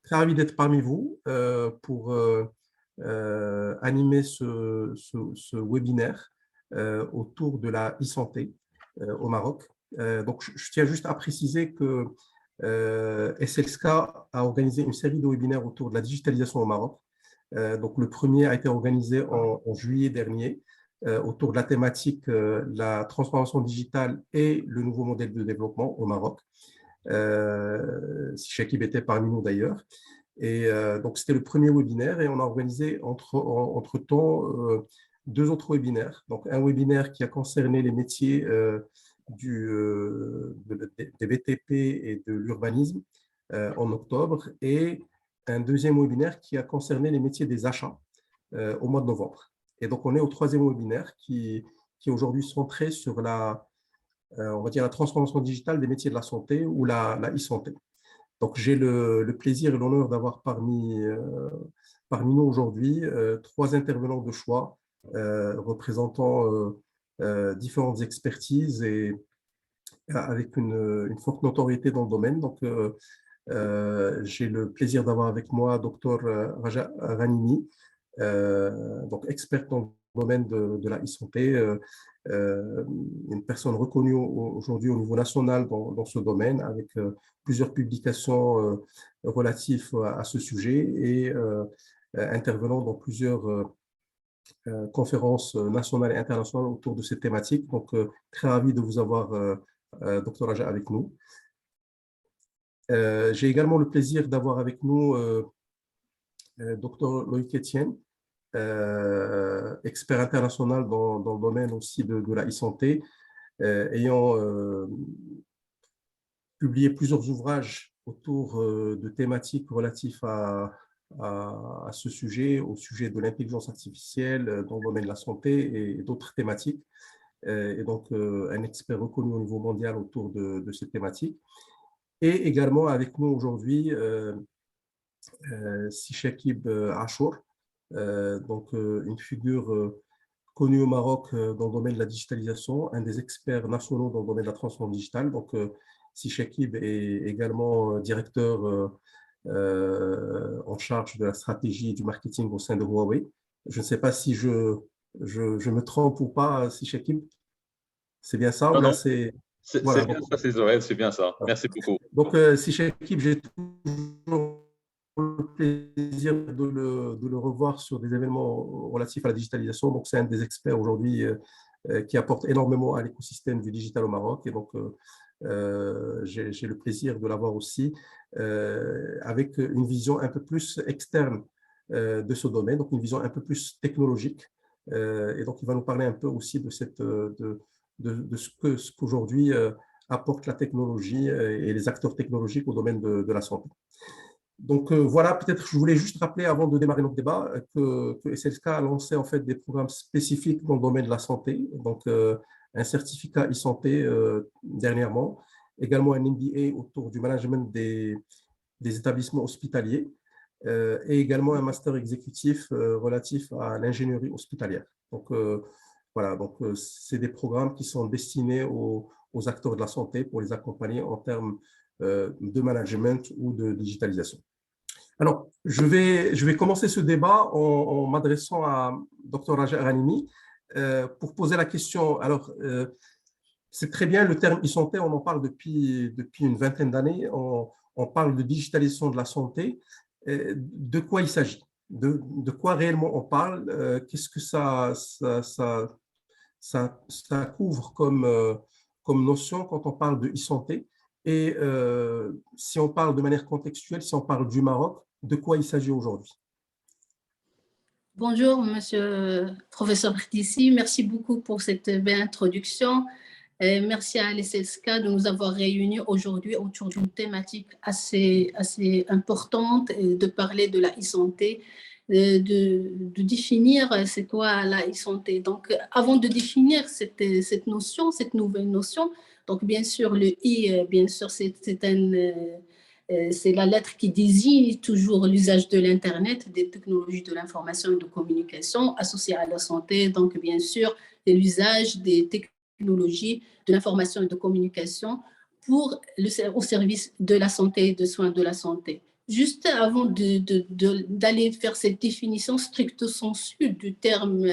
très ravi d'être parmi vous pour animer ce webinaire autour de la e-santé au Maroc. Donc, je tiens juste à préciser que SLSK a organisé une série de webinaires autour de la digitalisation au Maroc. Donc, le premier a été organisé en juillet dernier autour de la thématique la transformation digitale et le nouveau modèle de développement au Maroc. Si Chakib était parmi nous d'ailleurs. Et donc, c'était le premier webinaire et on a organisé entre-temps deux autres webinaires. Donc, un webinaire qui a concerné les métiers des BTP et de l'urbanisme en octobre et un deuxième webinaire qui a concerné les métiers des achats au mois de novembre. Et donc, on est au troisième webinaire qui est aujourd'hui centré sur on va dire la transformation digitale des métiers de la santé ou la e-santé. Donc, j'ai le plaisir et l'honneur d'avoir parmi nous aujourd'hui trois intervenants de choix représentant différentes expertises et avec une forte notoriété dans le domaine. Donc, j'ai le plaisir d'avoir avec moi Dr Raja Ghanimi, donc experte dans le domaine de la e-santé, une personne reconnue aujourd'hui au niveau national dans ce domaine avec plusieurs publications relatives à ce sujet et intervenant dans plusieurs conférences nationales et internationales autour de cette thématique. Donc, très ravi de vous avoir, Dr Raja, avec nous. J'ai également le plaisir d'avoir avec nous Dr Loïc Etienne, expert international dans le domaine aussi de la e-santé, ayant publié plusieurs ouvrages autour de thématiques relatives à ce sujet, au sujet de l'intelligence artificielle dans le domaine de la santé et d'autres thématiques. Et donc, un expert reconnu au niveau mondial autour de ces thématiques. Et également avec nous aujourd'hui, Si Chakib Achour, donc une figure connue au Maroc dans le domaine de la digitalisation, un des experts nationaux dans le domaine de la transformation digitale. Donc, Si Chakib est également directeur en charge de la stratégie et du marketing au sein de Huawei. Je ne sais pas si je me trompe ou pas, Si Chakib. C'est bien ça? Non, Ou bien non, c'est… c'est Voilà, bien donc, ça, c'est Zoël, c'est bien ça. Merci beaucoup. donc Si Chakib, j'ai toujours le plaisir de le revoir sur des événements relatifs à la digitalisation. Donc, c'est un des experts aujourd'hui qui apporte énormément à l'écosystème du digital au Maroc. Et donc, j'ai le plaisir de l'avoir aussi avec une vision un peu plus externe de ce domaine, donc une vision un peu plus technologique. Et donc, il va nous parler un peu aussi de ce qu'aujourd'hui apporte la technologie et les acteurs technologiques au domaine de la santé. Donc voilà, peut-être je voulais juste rappeler avant de démarrer notre débat que SLSK a lancé en fait des programmes spécifiques dans le domaine de la santé, donc un certificat e-santé dernièrement, également un MBA autour du management des établissements hospitaliers et également un master exécutif relatif à l'ingénierie hospitalière. Donc voilà, donc c'est des programmes qui sont destinés aux acteurs de la santé pour les accompagner en termes de management ou de digitalisation. Alors, je vais commencer ce débat en m'adressant à Dr Raja Ghanimi pour poser la question. Alors, c'est très bien le terme e-santé, on en parle depuis une vingtaine d'années, on parle de digitalisation de la santé. De quoi il s'agit? De quoi réellement on parle? Qu'est-ce que ça couvre comme notion quand on parle de e-santé? Et si on parle de manière contextuelle, si on parle du Maroc, de quoi il s'agit aujourd'hui? Bonjour, monsieur professeur Khtissi. Merci beaucoup pour cette belle introduction. Merci à l'SLSK de nous avoir réunis aujourd'hui autour d'une thématique assez importante, de parler de la e-santé, de définir c'est quoi la e-santé. Donc, avant de définir cette notion, cette nouvelle notion, donc bien sûr, le I, bien sûr, c'est la lettre qui désigne toujours l'usage de l'Internet, des technologies de l'information et de communication associées à la santé. Donc, bien sûr, l'usage des technologies de l'information et de communication au service de la santé et des soins de la santé. juste avant d'aller faire cette définition stricto sensu du terme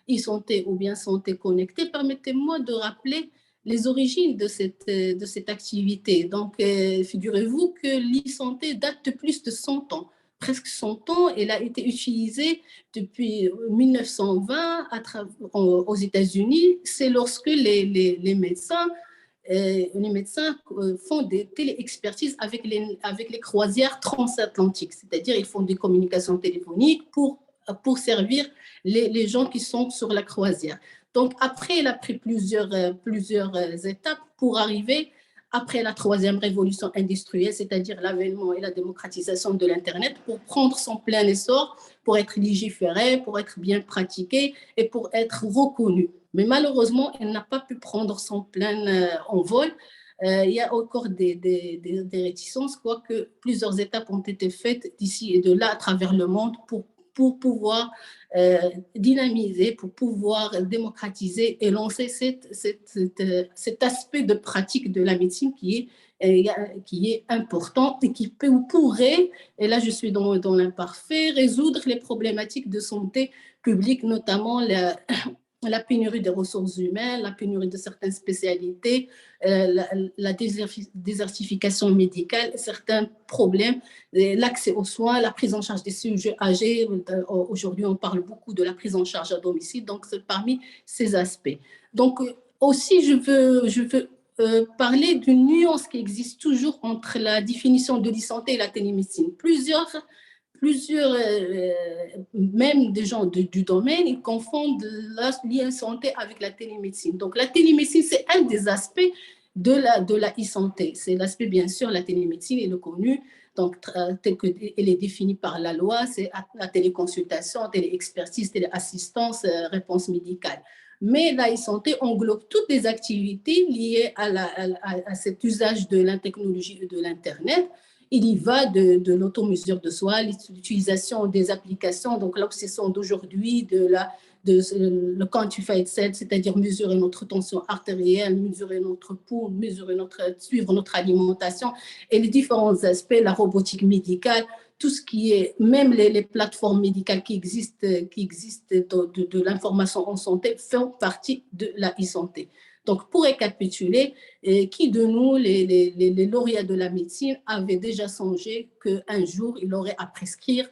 e-santé ou bien santé connectée, permettez-moi de rappeler les origines de cette activité. Donc, figurez-vous que l'e-santé date de plus de 100 ans. Presque 100 ans, elle a été utilisée depuis 1920 aux États-Unis. C'est lorsque les médecins font des téléexpertises avec les croisières transatlantiques, c'est-à-dire ils font des communications téléphoniques pour servir les gens qui sont sur la croisière. Donc, après, il a pris plusieurs étapes pour arriver après la troisième révolution industrielle, c'est-à-dire l'avènement et la démocratisation de l'Internet, pour prendre son plein essor, pour être légiféré, pour être bien pratiqué et pour être reconnu. Mais malheureusement, elle n'a pas pu prendre son plein envol. Il y a encore des réticences, quoique plusieurs étapes ont été faites d'ici et de là à travers le monde pour pouvoir dynamiser, pour pouvoir démocratiser et lancer cet aspect de pratique de la médecine qui est important et qui pourrait, et là je suis dans l'imparfait, résoudre les problématiques de santé publique, notamment la pénurie des ressources humaines, la pénurie de certaines spécialités, la désertification médicale, certains problèmes, l'accès aux soins, la prise en charge des sujets âgés. Aujourd'hui, on parle beaucoup de la prise en charge à domicile, donc c'est parmi ces aspects. Donc, aussi, je veux parler d'une nuance qui existe toujours entre la définition de l'e-santé et la télémédecine. Plusieurs même des gens du domaine, ils confondent l'e-santé avec la télémédecine. Donc, la télémédecine, c'est un des aspects de la e-santé. C'est l'aspect, bien sûr, la télémédecine est le connu, donc tel qu'elle est définie par la loi, c'est la téléconsultation, téléexpertise, téléassistance, réponse médicale. Mais la e-santé englobe toutes les activités liées à cet usage de la technologie et de l'Internet. Il y va de l'automesure de soi, l'utilisation des applications, donc l'obsession d'aujourd'hui de le quantified self, c'est-à-dire mesurer notre tension artérielle, mesurer notre pouls, suivre notre alimentation et les différents aspects, la robotique médicale, tout ce qui est, même les plateformes médicales qui existent de l'information en santé font partie de la e-santé. Donc, pour récapituler, qui de nous, les lauréats de la médecine, avaient déjà songé qu'un jour, il aurait à prescrire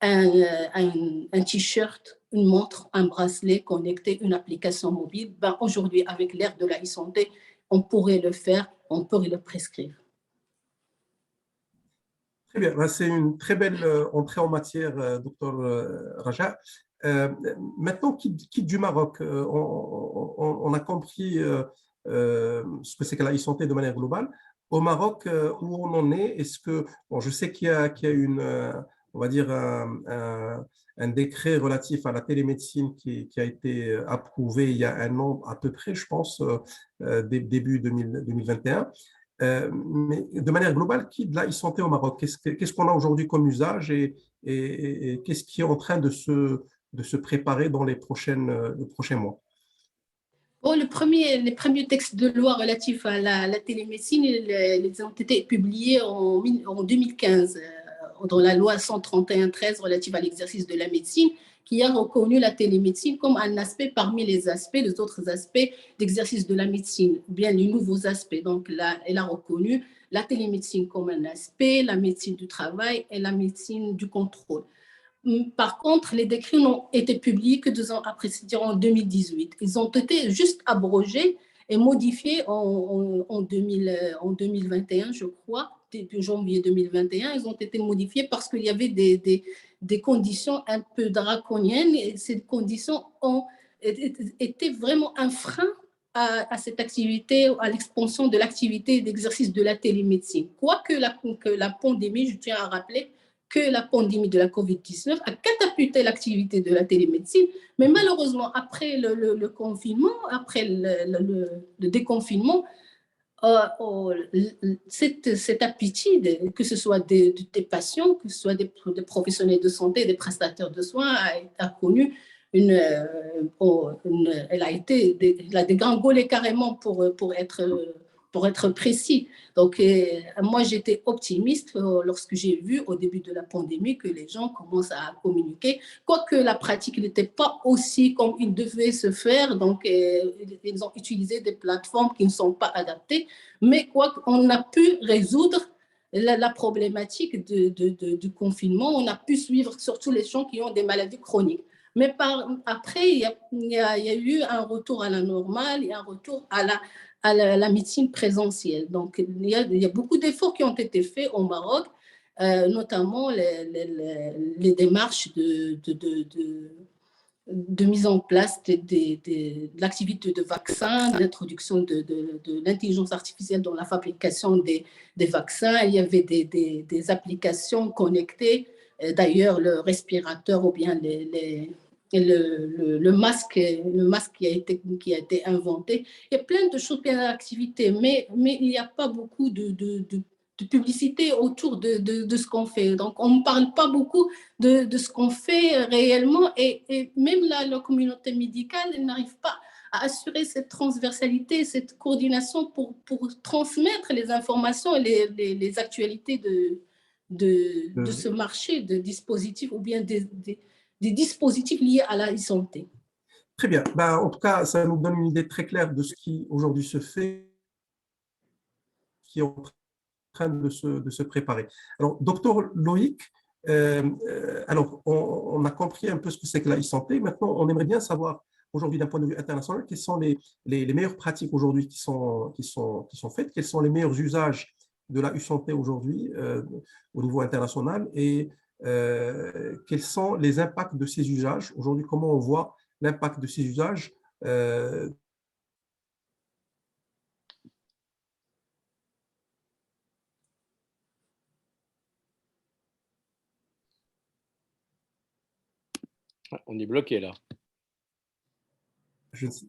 un t-shirt, une montre, un bracelet connecté, une application mobile. Ben, aujourd'hui, avec l'ère de la e-santé, on pourrait le faire, on pourrait le prescrire. Très bien, ben, c'est une très belle entrée en matière, docteur Raja. Maintenant, quitte du Maroc, on a compris ce que c'est que la e-santé de manière globale. Au Maroc, où on en est, est-ce que, bon, je sais qu'il y a une, on va dire, un décret relatif à la télémédecine qui a été approuvé il y a un an à peu près, je pense, début 2021. Mais de manière globale, qui de la e-santé au Maroc? Qu'est-ce qu'on a aujourd'hui comme usage et qu'est-ce qui est en train de se préparer dans les prochains mois? Bon, les premiers textes de loi relatifs à la télémédecine, ils ont été publiés en 2015 dans la loi 131/13 relative à l'exercice de la médecine, qui a reconnu la télémédecine comme un aspect parmi les autres aspects d'exercice de la médecine, ou bien les nouveaux aspects. Donc là, elle a reconnu la télémédecine comme un aspect, la médecine du travail et la médecine du contrôle. Par contre, les décrets n'ont été publiés que 2 ans après, c'est-à-dire en 2018. Ils ont été juste abrogés et modifiés en 2021, je crois, début janvier 2021. Ils ont été modifiés parce qu'il y avait des conditions un peu draconiennes et ces conditions étaient vraiment un frein à cette activité, à l'expansion de l'activité d'exercice de la télémédecine. Quoique la pandémie, je tiens à rappeler, que la pandémie de la COVID-19 a catapulté l'activité de la télémédecine, mais malheureusement, après le confinement, après le déconfinement, cette appétit, que ce soit des patients, que ce soit des professionnels de santé, des prestataires de soins, a connu elle a dégringolé carrément pour être pour être précis. Donc, moi, j'étais optimiste lorsque j'ai vu au début de la pandémie que les gens commencent à communiquer, quoique la pratique n'était pas aussi comme il devait se faire. Donc, ils ont utilisé des plateformes qui ne sont pas adaptées, mais quoi qu'on a pu résoudre la problématique du confinement, on a pu suivre surtout les gens qui ont des maladies chroniques. Mais après, il y a eu un retour à la normale et un retour à la médecine présentielle. Donc, il y a beaucoup d'efforts qui ont été faits au Maroc, notamment les démarches de mise en place de l'activité de vaccins, l'introduction de l'intelligence artificielle dans la fabrication des vaccins. Il y avait des applications connectées. D'ailleurs, le respirateur ou bien le masque qui a été inventé. Il y a plein de choses, plein d'activités, mais il n'y a pas beaucoup de publicité autour de ce qu'on fait. Donc, on ne parle pas beaucoup de ce qu'on fait réellement et même la communauté médicale n'arrive pas à assurer cette transversalité, cette coordination pour transmettre les informations et les actualités de ce marché de dispositifs ou bien des dispositifs liés à la e-santé. Très bien. Ben, en tout cas, ça nous donne une idée très claire de ce qui aujourd'hui se fait, qui est en train de se préparer. Alors, docteur Loïc, alors, on a compris un peu ce que c'est que la e-santé. Maintenant, on aimerait bien savoir, aujourd'hui, d'un point de vue international, quelles sont les meilleures pratiques aujourd'hui qui sont faites, quels sont les meilleurs usages de la e-santé aujourd'hui au niveau international et quels sont les impacts de ces usages. Aujourd'hui, comment on voit l'impact de ces usages On est bloqué là. je sais.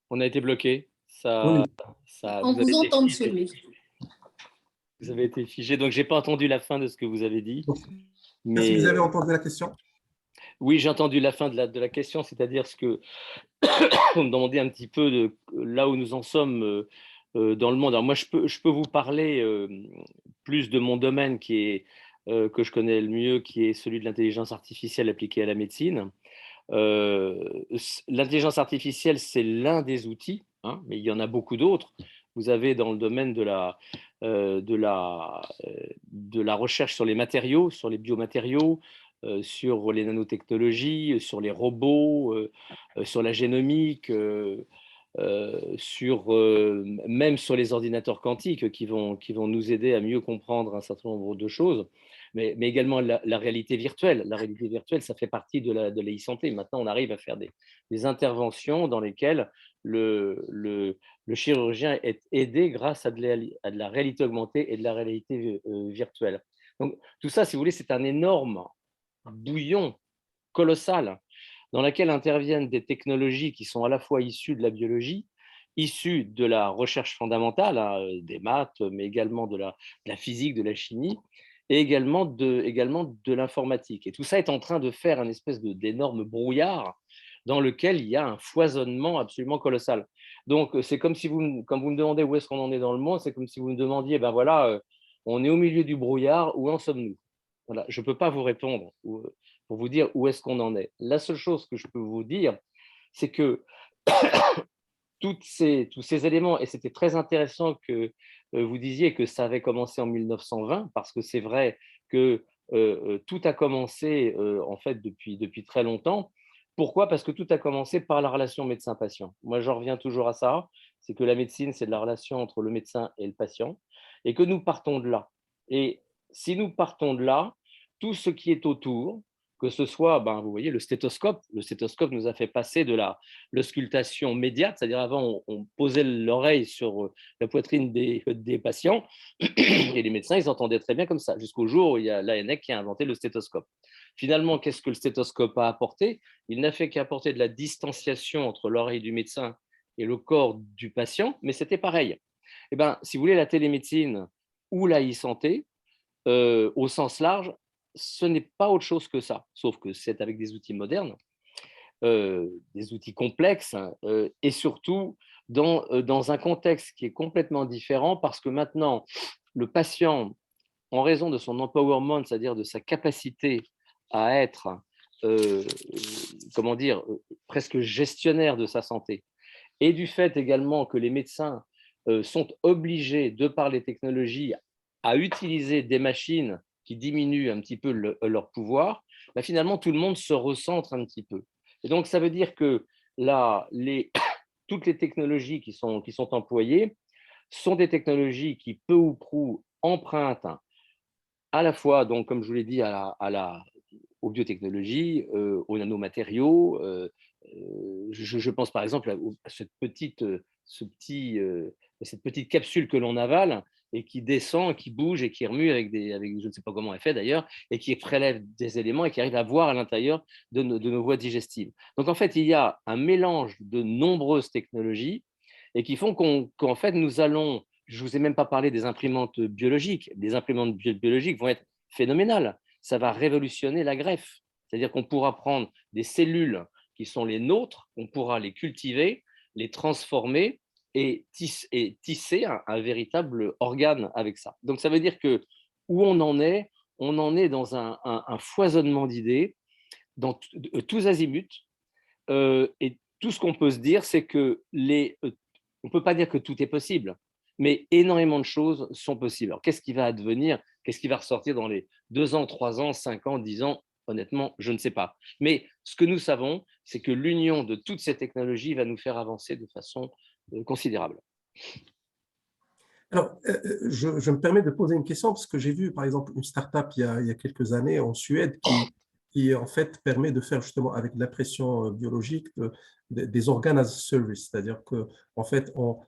On a été bloqué. Oui. On vous entend, monsieur Louis. Vous avez été figé, donc j'ai pas entendu la fin de ce que vous avez dit. Est-ce que vous avez entendu la question? Oui, j'ai entendu la fin de la question, c'est-à-dire ce que vous me demandez un petit peu de là où nous en sommes dans le monde. Alors moi, je peux vous parler plus de mon domaine qui est que je connais le mieux, qui est celui de l'intelligence artificielle appliquée à la médecine. L'intelligence artificielle, c'est l'un des outils, hein, mais il y en a beaucoup d'autres. Vous avez dans le domaine de la recherche sur les matériaux, sur les biomatériaux, sur les nanotechnologies, sur les robots, sur la génomique, même sur les ordinateurs quantiques qui vont nous aider à mieux comprendre un certain nombre de choses. Mais également la réalité virtuelle. La réalité virtuelle, ça fait partie de la e-santé. Maintenant, on arrive à faire des interventions dans lesquelles le chirurgien est aidé grâce à de la réalité augmentée et de la réalité virtuelle. Donc, tout ça, si vous voulez, c'est un énorme bouillon colossal dans lequel interviennent des technologies qui sont à la fois issues de la biologie, issues de la recherche fondamentale, hein, des maths, mais également de la physique, de la chimie, et également de l'informatique. Et tout ça est en train de faire un espèce d'énorme brouillard dans lequel il y a un foisonnement absolument colossal. Donc, c'est comme si quand vous me demandez où est-ce qu'on en est dans le monde, c'est comme si vous me demandiez, ben voilà, on est au milieu du brouillard, où en sommes-nous? Voilà, je ne peux pas vous répondre pour vous dire où est-ce qu'on en est. La seule chose que je peux vous dire, c'est que tous ces éléments, et c'était très intéressant que vous disiez que ça avait commencé en 1920, parce que c'est vrai que tout a commencé en fait depuis très longtemps. Pourquoi? Parce que tout a commencé par la relation médecin-patient. Moi, j'en reviens toujours à ça, c'est que la médecine, c'est de la relation entre le médecin et le patient, et que nous partons de là. Et si nous partons de là, tout ce qui est autour, que ce soit, vous voyez, le stéthoscope nous a fait passer de l'auscultation médiate, c'est-à-dire avant, on posait l'oreille sur la poitrine des patients, et les médecins, ils entendaient très bien comme ça, jusqu'au jour où il y a l'ANEC qui a inventé le stéthoscope. Finalement, qu'est-ce que le stéthoscope a apporté? Il n'a fait qu'apporter de la distanciation entre l'oreille du médecin et le corps du patient, mais c'était pareil. Eh bien, si vous voulez, la télémédecine ou la e-santé, au sens large, ce n'est pas autre chose que ça, sauf que c'est avec des outils modernes, des outils complexes, et surtout dans un contexte qui est complètement différent parce que maintenant, le patient, en raison de son empowerment, c'est-à-dire de sa capacité à être, comment dire, presque gestionnaire de sa santé, et du fait également que les médecins sont obligés, de par les technologies, à utiliser des machines qui diminuent un petit peu leur pouvoir, bah finalement, tout le monde se recentre un petit peu. Et donc, ça veut dire que là, toutes les technologies qui sont employées sont des technologies qui, peu ou prou, empruntent à la fois, donc, comme je vous l'ai dit, aux biotechnologies, aux nanomatériaux. Je pense par exemple à cette petite capsule que l'on avale et qui descend, qui bouge et qui remue avec je ne sais pas comment elle fait d'ailleurs, et qui prélève des éléments et qui arrive à voir à l'intérieur de nos voies digestives. Donc en fait, il y a un mélange de nombreuses technologies et qui font qu'en fait, nous allons, je ne vous ai même pas parlé des imprimantes biologiques. Les imprimantes biologiques vont être phénoménales. Ça va révolutionner la greffe. C'est-à-dire qu'on pourra prendre des cellules qui sont les nôtres, on pourra les cultiver, les transformer et tisser un véritable organe avec ça. Donc ça veut dire que où on en est dans un foisonnement d'idées, dans tous azimuts, et tout ce qu'on peut se dire, c'est que on ne peut pas dire que tout est possible, mais énormément de choses sont possibles. Alors, qu'est-ce qui va advenir? Qu'est-ce qui va ressortir dans les 2 ans, 3 ans, 5 ans, 10 ans? Honnêtement, je ne sais pas. Mais ce que nous savons, c'est que l'union de toutes ces technologies va nous faire avancer de façon considérable. Alors, je me permets de poser une question parce que j'ai vu, par exemple, une start-up il y a quelques années en Suède qui en fait permet de faire justement avec l'impression biologique des organes as a service, c'est-à-dire que en fait on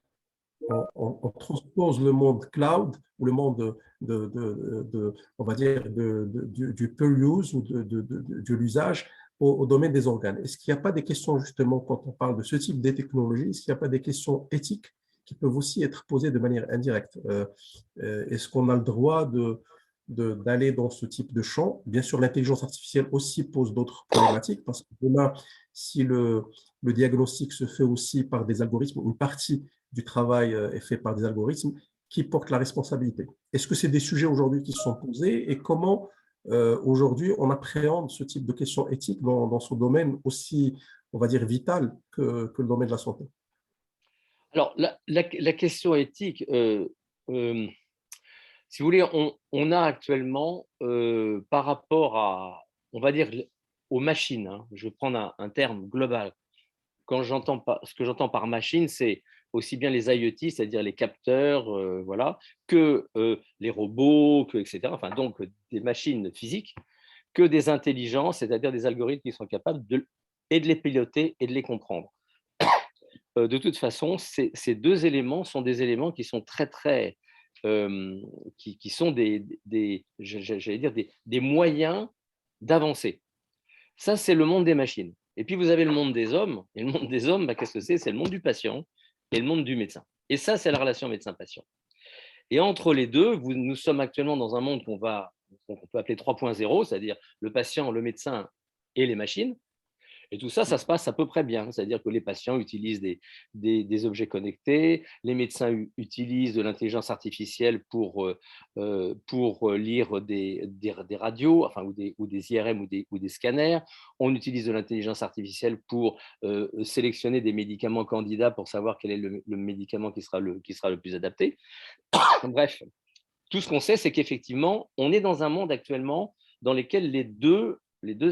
transpose le monde cloud ou le monde on va dire du per use ou de l'usage au domaine des organes. Est-ce qu'il n'y a pas des questions justement quand on parle de ce type de technologie, est-ce qu'il n'y a pas des questions éthiques qui peuvent aussi être posées de manière indirecte? Est-ce qu'on a le droit d'aller dans ce type de champ? Bien sûr, l'intelligence artificielle aussi pose d'autres problématiques parce que demain, si le diagnostic se fait aussi par des algorithmes, une partie du travail est fait par des algorithmes, qui portent la responsabilité? Est-ce que c'est des sujets aujourd'hui qui sont posés et comment aujourd'hui on appréhende ce type de questions éthiques dans ce domaine aussi, on va dire, vital que le domaine de la santé? Alors, la question éthique, si vous voulez, on a actuellement, par rapport à, on va dire, aux machines, hein, je vais prendre un terme global. Ce que j'entends par machine, c'est aussi bien les IoT, c'est-à-dire les capteurs, voilà, que les robots, etc. Enfin, donc des machines physiques, que des intelligences, c'est-à-dire des algorithmes qui sont capables de les piloter et de les comprendre. De toute façon, ces deux éléments sont des éléments qui sont très, qui sont j'allais dire des moyens d'avancer. Ça, c'est le monde des machines. Et puis, vous avez le monde des hommes. Et le monde des hommes, bah, qu'est-ce que c'est? C'est le monde du patient et le monde du médecin. Et ça, c'est la relation médecin-patient. Et entre les deux, nous sommes actuellement dans un monde qu'on peut appeler 3.0, c'est-à-dire le patient, le médecin et les machines. Et tout ça, ça se passe à peu près bien. C'est-à-dire que les patients utilisent des objets connectés, les médecins utilisent de l'intelligence artificielle pour lire des radios, enfin, ou des IRM ou des scanners. On utilise de l'intelligence artificielle pour sélectionner des médicaments candidats pour savoir quel est le médicament qui sera le plus adapté. Bref, tout ce qu'on sait, c'est qu'effectivement, on est dans un monde actuellement dans lequel les deux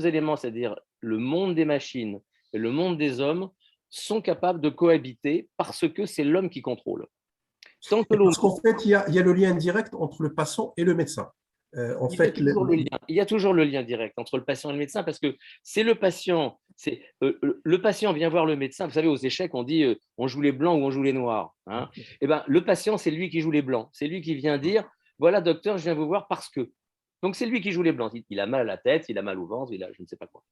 éléments, c'est-à-dire le monde des machines et le monde des hommes, sont capables de cohabiter parce que c'est l'homme qui contrôle. Parce qu'en fait, il y a le lien direct entre le patient et le médecin. Il y a toujours le lien direct entre le patient et le médecin parce que c'est le patient. Le patient vient voir le médecin. Vous savez, aux échecs, on dit on joue les blancs ou on joue les noirs. Hein. Et ben, le patient, c'est lui qui joue les blancs. C'est lui qui vient dire voilà, docteur, je viens vous voir parce que. Donc, c'est lui qui joue les blancs. Il a mal à la tête, il a mal au ventre, il a je ne sais pas quoi.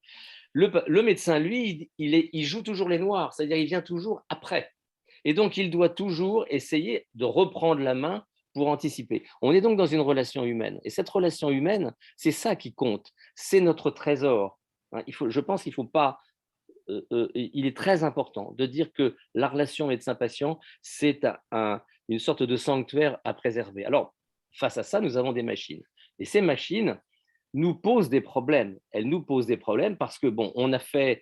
Le médecin, lui, il joue toujours les noirs, c'est-à-dire il vient toujours après. Et donc, il doit toujours essayer de reprendre la main pour anticiper. On est donc dans une relation humaine. Et cette relation humaine, c'est ça qui compte. C'est notre trésor. Je pense qu'il ne faut pas il est très important de dire que la relation médecin-patient, c'est une sorte de sanctuaire à préserver. Alors, face à ça, nous avons des machines. Et ces machines nous posent des problèmes. Elles nous posent des problèmes parce que, bon, on a fait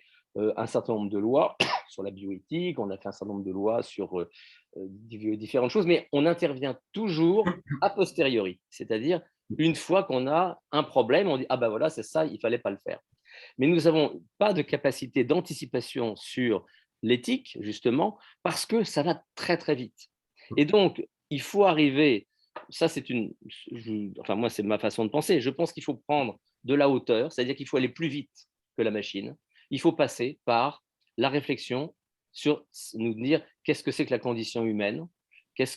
un certain nombre de lois sur la bioéthique, on a fait un certain nombre de lois sur différentes choses, mais on intervient toujours a posteriori, c'est-à-dire une fois qu'on a un problème, on dit « Ah ben voilà, c'est ça, il ne fallait pas le faire ». Mais nous n'avons pas de capacité d'anticipation sur l'éthique, justement, parce que ça va très, très vite. Et donc, il faut arriver, ça c'est enfin moi c'est ma façon de penser, je pense qu'il faut prendre de la hauteur, c'est-à-dire qu'il faut aller plus vite que la machine, il faut passer par la réflexion sur nous dire qu'est-ce que c'est que la condition humaine,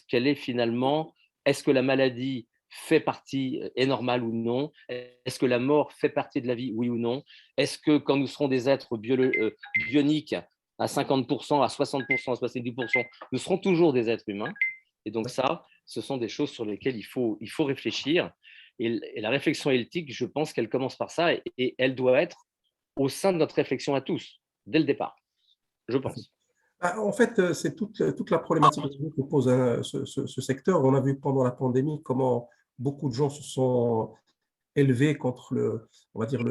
qu'elle est finalement, est-ce que la maladie fait partie, est normale ou non, est-ce que la mort fait partie de la vie, oui ou non, est-ce que quand nous serons des êtres bioniques à 50%, à 60%, à 70%, nous serons toujours des êtres humains. Et donc ça, ce sont des choses sur lesquelles il faut réfléchir. Et la réflexion éthique, je pense qu'elle commence par ça et elle doit être au sein de notre réflexion à tous, dès le départ, je pense. En fait, c'est toute la problématique que pose ce secteur. On a vu pendant la pandémie comment beaucoup de gens se sont élevés contre on va dire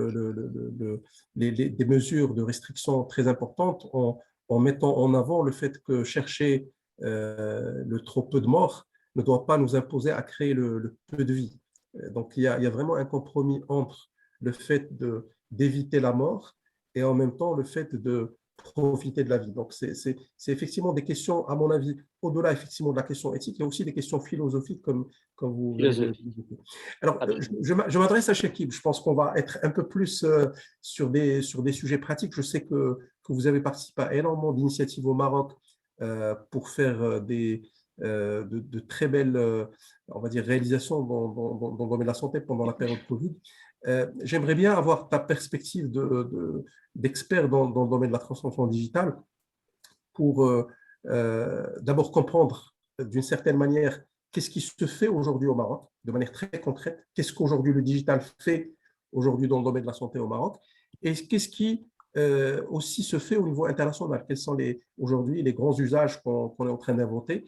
des mesures de restriction très importantes en mettant en avant le fait que chercher le trop peu de morts ne doit pas nous imposer à créer le peu de vie. Donc, il y a vraiment un compromis entre le fait d'éviter la mort et en même temps le fait de profiter de la vie. Donc, c'est effectivement des questions, à mon avis, au-delà effectivement de la question éthique, il y a aussi des questions philosophiques comme vous venez de le dire. Alors, je m'adresse à Chekib. Je pense qu'on va être un peu plus sur des sujets pratiques. Je sais que vous avez participé à énormément d'initiatives au Maroc pour faire de très belles, on va dire, réalisations dans le domaine de la santé pendant la période Covid. J'aimerais bien avoir ta perspective d'expert dans le domaine de la transformation digitale pour d'abord comprendre d'une certaine manière qu'est-ce qui se fait aujourd'hui au Maroc de manière très concrète, qu'est-ce qu'aujourd'hui le digital fait aujourd'hui dans le domaine de la santé au Maroc et qu'est-ce qui aussi se fait au niveau international, quels sont aujourd'hui les grands usages qu'on est en train d'inventer.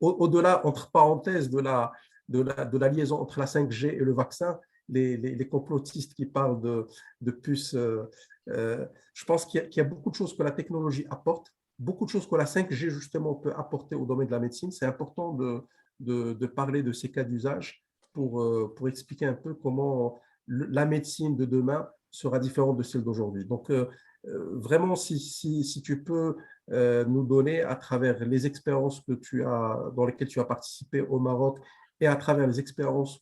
Au-delà, entre parenthèses, de la liaison entre la 5G et le vaccin, les complotistes qui parlent de puces, je pense qu'il y a beaucoup de choses que la technologie apporte, beaucoup de choses que la 5G justement peut apporter au domaine de la médecine. C'est important de parler de ces cas d'usage pour expliquer un peu comment la médecine de demain sera différente de celle d'aujourd'hui. Donc, vraiment, si tu peux nous donner à travers les expériences dans lesquelles tu as participé au Maroc et à travers les expériences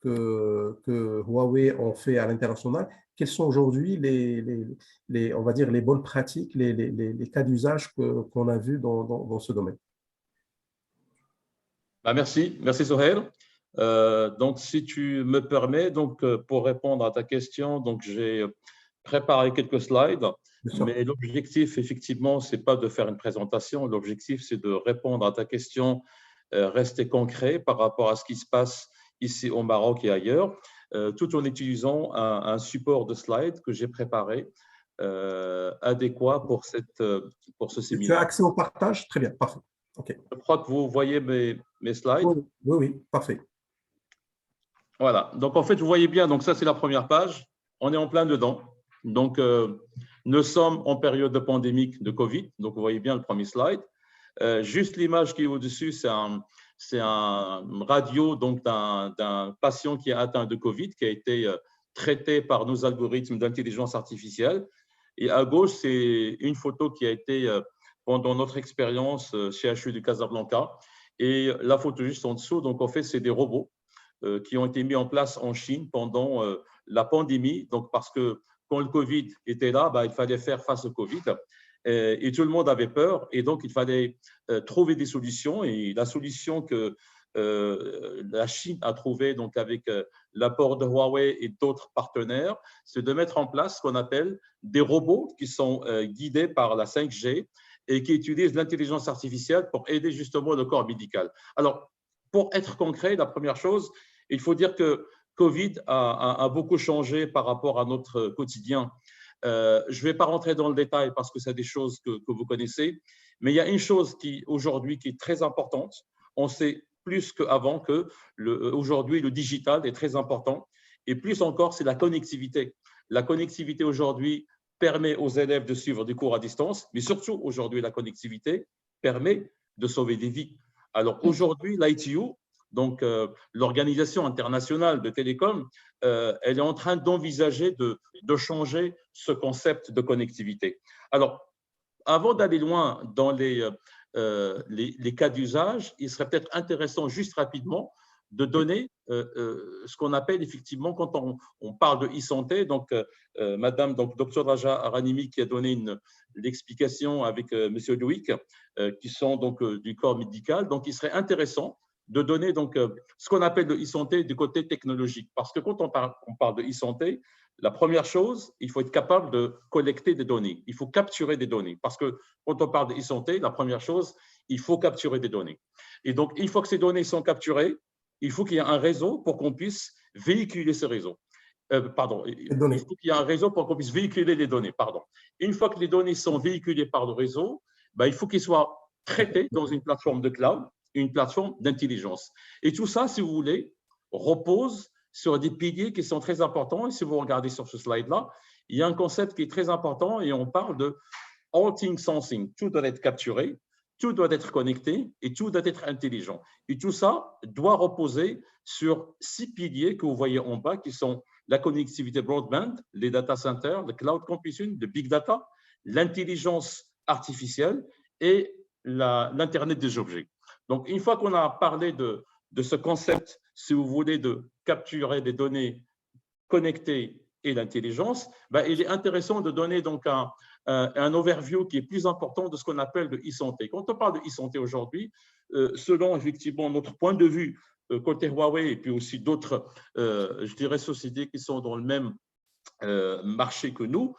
que Huawei ont fait à l'international, quelles sont aujourd'hui on va dire, les bonnes pratiques, les cas d'usage qu'on a vus dans ce domaine? Merci Sohail. Donc, si tu me permets, pour répondre à ta question, j'ai préparé quelques slides, mais l'objectif, effectivement, ce n'est pas de faire une présentation. L'objectif, c'est de répondre à ta question, rester concret par rapport à ce qui se passe ici au Maroc et ailleurs, tout en utilisant un support de slides que j'ai préparé, adéquat pour ce séminaire. Tu as accès au partage? Très bien, parfait. Okay. Je crois que vous voyez mes slides. Oui, parfait. Voilà, donc en fait, vous voyez bien, donc ça c'est la première page, on est en plein dedans. Donc, nous sommes en période de pandémique de Covid, donc vous voyez bien le premier slide. Juste l'image qui est au-dessus, c'est un radio d'un patient qui est atteint de Covid, qui a été traité par nos algorithmes d'intelligence artificielle. Et à gauche, c'est une photo qui a été pendant notre expérience chez HU de Casablanca. Et la photo juste en dessous, donc en fait, c'est des robots qui ont été mis en place en Chine pendant la pandémie. Donc, parce que quand le Covid était là, il fallait faire face au Covid. Et tout le monde avait peur. Et donc, il fallait trouver des solutions. Et la solution que la Chine a trouvée avec l'apport de Huawei et d'autres partenaires, c'est de mettre en place ce qu'on appelle des robots qui sont guidés par la 5G et qui utilisent l'intelligence artificielle pour aider justement le corps médical. Alors, pour être concret, la première chose, il faut dire que Covid a beaucoup changé par rapport à notre quotidien. Je ne vais pas rentrer dans le détail parce que c'est des choses que vous connaissez, mais il y a une chose aujourd'hui qui est très importante. On sait plus qu'avant que aujourd'hui, le digital est très important. Et plus encore, c'est la connectivité. La connectivité aujourd'hui permet aux élèves de suivre des cours à distance, mais surtout aujourd'hui, la connectivité permet de sauver des vies. Alors aujourd'hui, l'ITU, donc l'Organisation internationale de télécom, elle est en train d'envisager de changer ce concept de connectivité. Alors, avant d'aller loin dans les cas d'usage, il serait peut-être intéressant juste rapidement de donner ce qu'on appelle effectivement, quand on parle de e-santé, donc Madame Dr Raja Aranimi qui a donné l'explication avec Monsieur Louic, qui sont donc du corps médical, donc il serait intéressant de donner donc ce qu'on appelle de e-santé du côté technologique, parce que quand on parle de e-santé, la première chose, il faut être capable de collecter des données, il faut capturer des données, parce que quand on parle de e-santé, la première chose, il faut capturer des données. Et donc, une fois que ces données sont capturées, il faut qu'il y ait un réseau pour qu'on puisse véhiculer ce réseau. Il faut qu'il y ait un réseau pour qu'on puisse véhiculer les données. Une fois que les données sont véhiculées par le réseau, il faut qu'ils soient traités dans une plateforme de cloud, une plateforme d'intelligence. Et tout ça, si vous voulez, repose sur des piliers qui sont très importants. Et si vous regardez sur ce slide-là, il y a un concept qui est très important et on parle de all things sensing. Tout doit être capturé, tout doit être connecté et tout doit être intelligent. Et tout ça doit reposer sur 6 piliers que vous voyez en bas qui sont la connectivité broadband, les data centers, le cloud computing, le big data, l'intelligence artificielle et l'Internet des objets. Donc, une fois qu'on a parlé de ce concept, si vous voulez, de capturer des données connectées et l'intelligence, il est intéressant de donner donc un overview qui est plus important de ce qu'on appelle de e-santé. Quand on parle de e-santé aujourd'hui, selon effectivement notre point de vue côté Huawei et puis aussi d'autres, je dirais, sociétés qui sont dans le même marché que nous,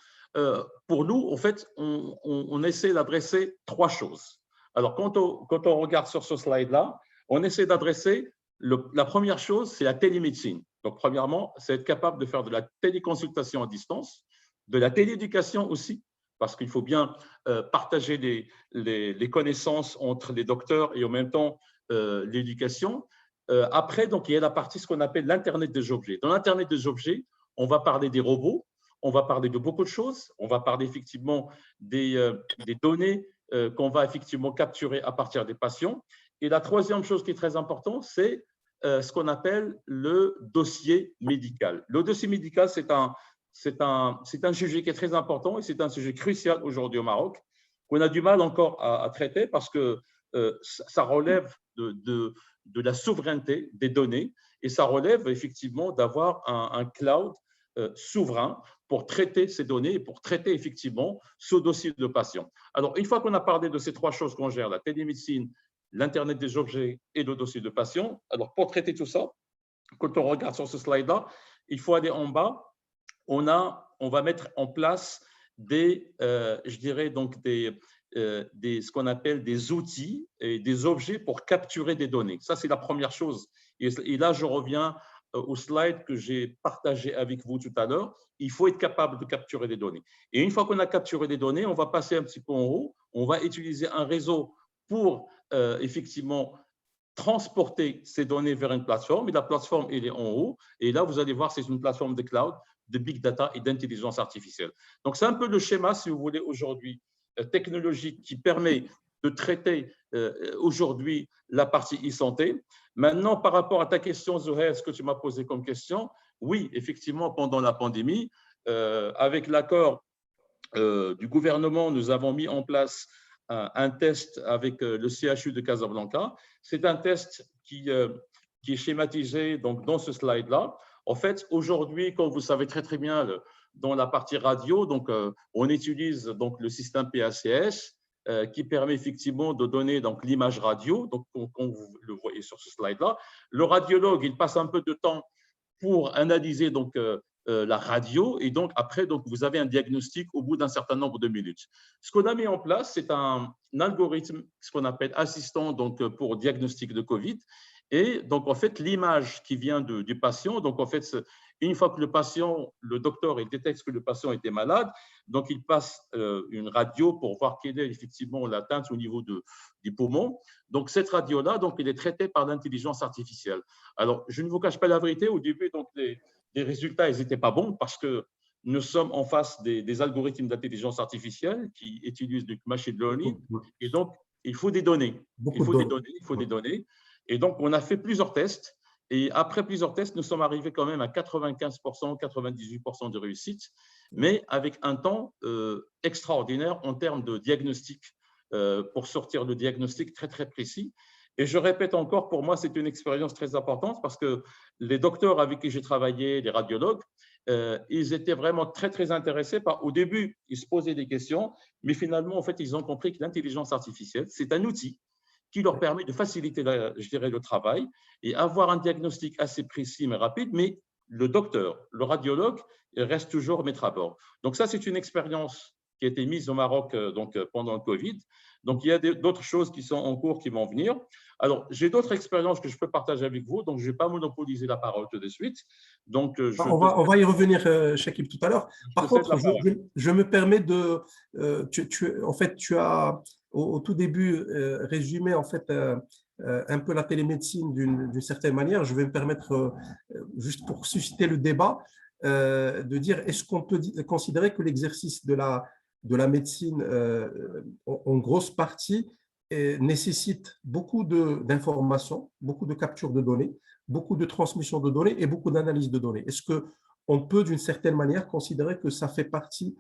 pour nous, en fait, on essaie d'adresser 3 choses. Alors, quand on regarde sur ce slide-là, on essaie d'adresser la première chose, c'est la télémédecine. Donc, premièrement, c'est être capable de faire de la téléconsultation à distance, de la télééducation aussi, parce qu'il faut bien partager les connaissances entre les docteurs et en même temps l'éducation. Après, donc, il y a la partie, ce qu'on appelle l'Internet des objets. Dans l'Internet des objets, on va parler des robots, on va parler de beaucoup de choses, on va parler effectivement des données qu'on va effectivement capturer à partir des patients. Et la troisième chose qui est très importante, c'est ce qu'on appelle le dossier médical. Le dossier médical, c'est un sujet qui est très important et c'est un sujet crucial aujourd'hui au Maroc, qu'on a du mal encore à traiter parce que ça relève de la souveraineté des données et ça relève effectivement d'avoir un cloud souverain pour traiter ces données et pour traiter effectivement ce dossier de patient. Alors, une fois qu'on a parlé de ces 3 choses qu'on gère, la télémédecine, l'Internet des objets et le dossier de patient, alors pour traiter tout ça, quand on regarde sur ce slide-là, il faut aller en bas, on va mettre en place je dirais donc ce qu'on appelle des outils et des objets pour capturer des données. Ça, c'est la première chose. Et là, je reviens au slide que j'ai partagé avec vous tout à l'heure. Il faut être capable de capturer des données. Et une fois qu'on a capturé des données, on va passer un petit peu en haut. On va utiliser un réseau pour effectivement transporter ces données vers une plateforme. Et la plateforme, elle est en haut. Et là, vous allez voir, c'est une plateforme de cloud, de big data et d'intelligence artificielle. Donc, c'est un peu le schéma, si vous voulez, aujourd'hui, technologique qui permet de traiter aujourd'hui la partie e-santé. Maintenant, par rapport à ta question, Zohair, ce que tu m'as posé comme question, oui, effectivement, pendant la pandémie, avec l'accord du gouvernement, nous avons mis en place un test avec le CHU de Casablanca. C'est un test qui est schématisé donc, dans ce slide-là. En fait, aujourd'hui, comme vous savez très très bien, dans la partie radio, donc, on utilise donc, le système PACS qui permet effectivement de donner l'image radio, donc, comme vous le voyez sur ce slide-là. Le radiologue, il passe un peu de temps pour analyser donc, la radio et donc après, donc, vous avez un diagnostic au bout d'un certain nombre de minutes. Ce qu'on a mis en place, c'est un algorithme, ce qu'on appelle assistant donc, pour diagnostic de Covid. Et donc, en fait, l'image qui vient du patient, donc, en fait, Une fois que le docteur il détecte que le patient était malade, donc il passe une radio pour voir quelle est effectivement l'atteinte au niveau du poumon. Donc cette radio-là, donc, elle est traitée par l'intelligence artificielle. Alors, je ne vous cache pas la vérité, au début, donc, les résultats, ils n'étaient pas bons parce que nous sommes en face des algorithmes d'intelligence artificielle qui utilisent du machine learning. Et donc, il faut des données. Il faut des données. Et donc, on a fait plusieurs tests. Et après plusieurs tests, nous sommes arrivés quand même à 95%, 98% de réussite, mais avec un temps extraordinaire en termes de diagnostic, pour sortir le diagnostic très, très précis. Et je répète encore, pour moi, c'est une expérience très importante parce que les docteurs avec qui j'ai travaillé, les radiologues, ils étaient vraiment très, très intéressés au début, ils se posaient des questions, mais finalement, en fait, ils ont compris que l'intelligence artificielle, c'est un outil qui leur permet de faciliter, je dirais, le travail et avoir un diagnostic assez précis mais rapide, mais le docteur, le radiologue, il reste toujours maître à bord. Donc ça, c'est une expérience qui a été mise au Maroc pendant le Covid. Donc, il y a d'autres choses qui sont en cours, qui vont venir. Alors, j'ai d'autres expériences que je peux partager avec vous, donc je ne vais pas montrer la parole tout de suite. Donc, on va y revenir, Chakib, tout à l'heure. Par contre, je me permets de… en fait, tu as, au tout début, résumé en fait, un peu la télémédecine d'une certaine manière. Je vais me permettre, juste pour susciter le débat, de dire, est-ce qu'on peut considérer que l'exercice de la médecine, en grosse partie, nécessite beaucoup d'informations, beaucoup de capture de données, beaucoup de transmission de données et beaucoup d'analyse de données. Est-ce qu'on peut, d'une certaine manière, considérer que ça fait partie,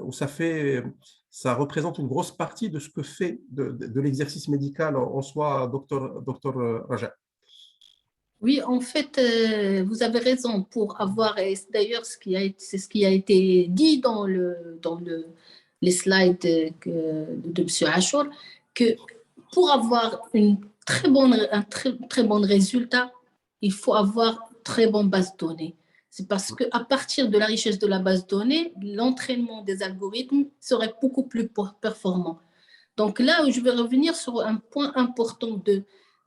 ou ça représente une grosse partie de ce que fait de l'exercice médical en soi, docteur Raja? Oui, en fait, vous avez raison pour avoir, et d'ailleurs, c'est ce qui a été dit dans les slides de M. Achour, que pour avoir un très bon résultat, il faut avoir très bonne base de données. C'est parce qu'à partir de la richesse de la base de données, l'entraînement des algorithmes serait beaucoup plus performant. Donc là, je vais revenir sur un point important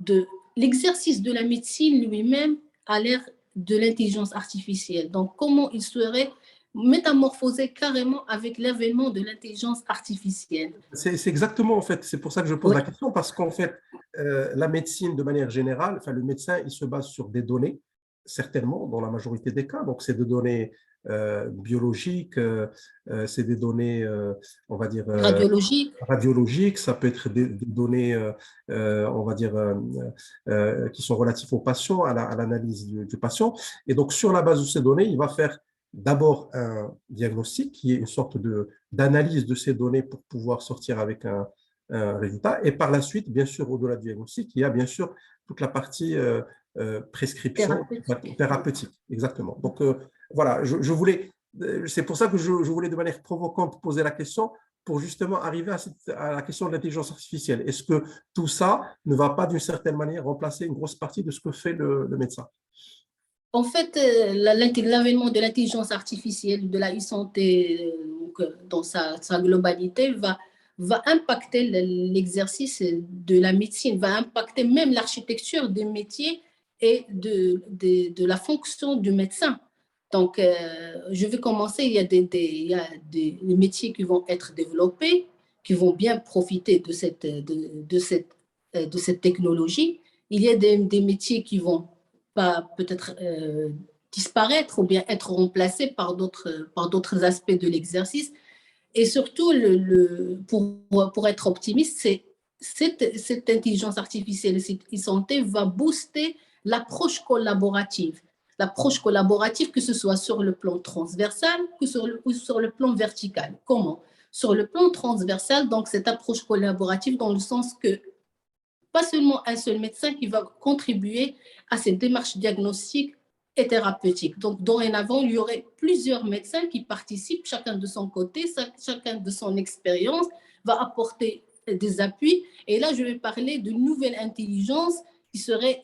de l'exercice de la médecine lui-même à l'ère de l'intelligence artificielle. Donc, comment il serait métamorphosé carrément avec l'avènement de l'intelligence artificielle. C'est exactement, en fait, c'est pour ça que je pose la question, parce qu'en fait, la médecine, de manière générale, enfin, le médecin, il se base sur des données, certainement, dans la majorité des cas. Donc, c'est des données biologiques, c'est des données, on va dire… radiologiques, ça peut être des données, on va dire, qui sont relatives au patient, à l'analyse du patient. Et donc, sur la base de ces données, il va faire d'abord un diagnostic qui est une sorte d'analyse de ces données pour pouvoir sortir avec un résultat. Et par la suite, bien sûr, au-delà du diagnostic, il y a bien sûr toute la partie prescription thérapeutique. Exactement. Donc, voilà, je voulais, c'est pour ça que je voulais de manière provocante poser la question pour justement arriver à la question de l'intelligence artificielle. Est-ce que tout ça ne va pas d'une certaine manière remplacer une grosse partie de ce que fait le médecin? En fait, l'avènement de l'intelligence artificielle, de la e-santé dans sa globalité va impacter l'exercice de la médecine, va impacter même l'architecture des métiers et de la fonction du médecin. Donc, je vais commencer, il y a des métiers qui vont être développés, qui vont bien profiter de cette technologie. Il y a des métiers qui vont peut-être disparaître ou bien être remplacés par d'autres aspects de l'exercice. Et surtout, pour être optimiste, cette intelligence artificielle, cette e-santé va booster l'approche collaborative. L'approche collaborative, que ce soit sur le plan transversal ou sur le plan vertical. Comment? Sur le plan transversal, donc cette approche collaborative dans le sens que pas seulement un seul médecin qui va contribuer à cette démarche diagnostique et thérapeutique. Donc, dorénavant, il y aurait plusieurs médecins qui participent, chacun de son côté, chacun de son expérience, va apporter des appuis. Et là, je vais parler d'une nouvelle intelligence qui serait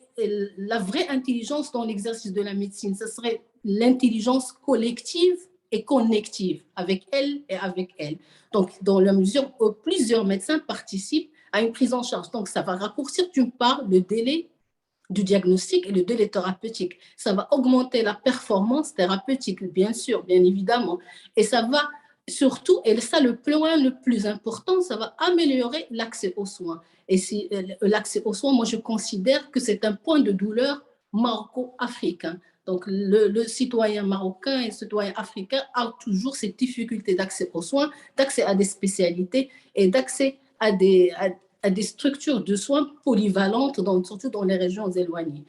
la vraie intelligence dans l'exercice de la médecine. Ce serait l'intelligence collective et connective, avec elle et avec elle. Donc, dans la mesure où plusieurs médecins participent à une prise en charge. Donc, ça va raccourcir, d'une part, le délai du diagnostic et le délai thérapeutique. Ça va augmenter la performance thérapeutique, bien sûr, bien évidemment. Et ça va surtout, et ça le point le plus important, ça va améliorer l'accès aux soins. Et si l'accès aux soins, moi je considère que c'est un point de douleur maroco-africain. Donc le citoyen marocain et le citoyen africain a toujours cette difficulté d'accès aux soins, d'accès à des spécialités et d'accès à des structures de soins polyvalentes, surtout dans les régions éloignées.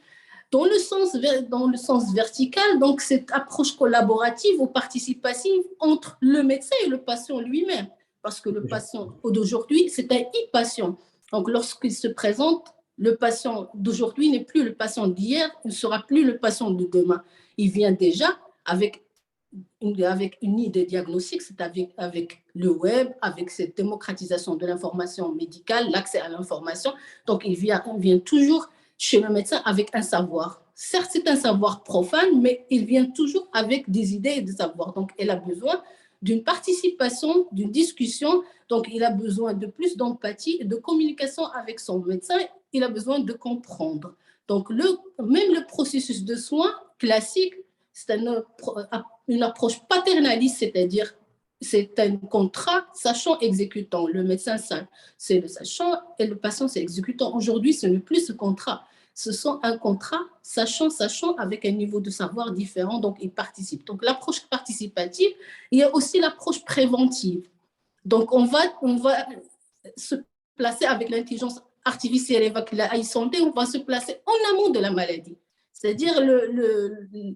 Dans le sens vertical, donc cette approche collaborative ou participative entre le médecin et le patient lui-même, parce que le patient d'aujourd'hui, c'est un e-patient. Donc lorsqu'il se présente, le patient d'aujourd'hui n'est plus le patient d'hier, il ne sera plus le patient de demain. Il vient déjà avec une idée diagnostique, c'est avec le web, avec cette démocratisation de l'information médicale, l'accès à l'information. Donc, il vient toujours chez le médecin avec un savoir. Certes, c'est un savoir profane, mais il vient toujours avec des idées et des savoirs. Donc, elle a besoin d'une participation, d'une discussion. Donc, il a besoin de plus d'empathie et de communication avec son médecin. Il a besoin de comprendre. Donc, même le processus de soins classique, c'est une approche paternaliste, c'est-à-dire c'est un contrat sachant-exécutant. Le médecin, c'est le sachant et le patient, c'est l'exécutant. Aujourd'hui, ce n'est plus ce contrat. Ce sont un contrat sachant avec un niveau de savoir différent, donc ils participent. Donc l'approche participative, il y a aussi l'approche préventive. Donc on va se placer avec l'intelligence artificielle et avec la e-santé, on va se placer en amont de la maladie. C'est-à-dire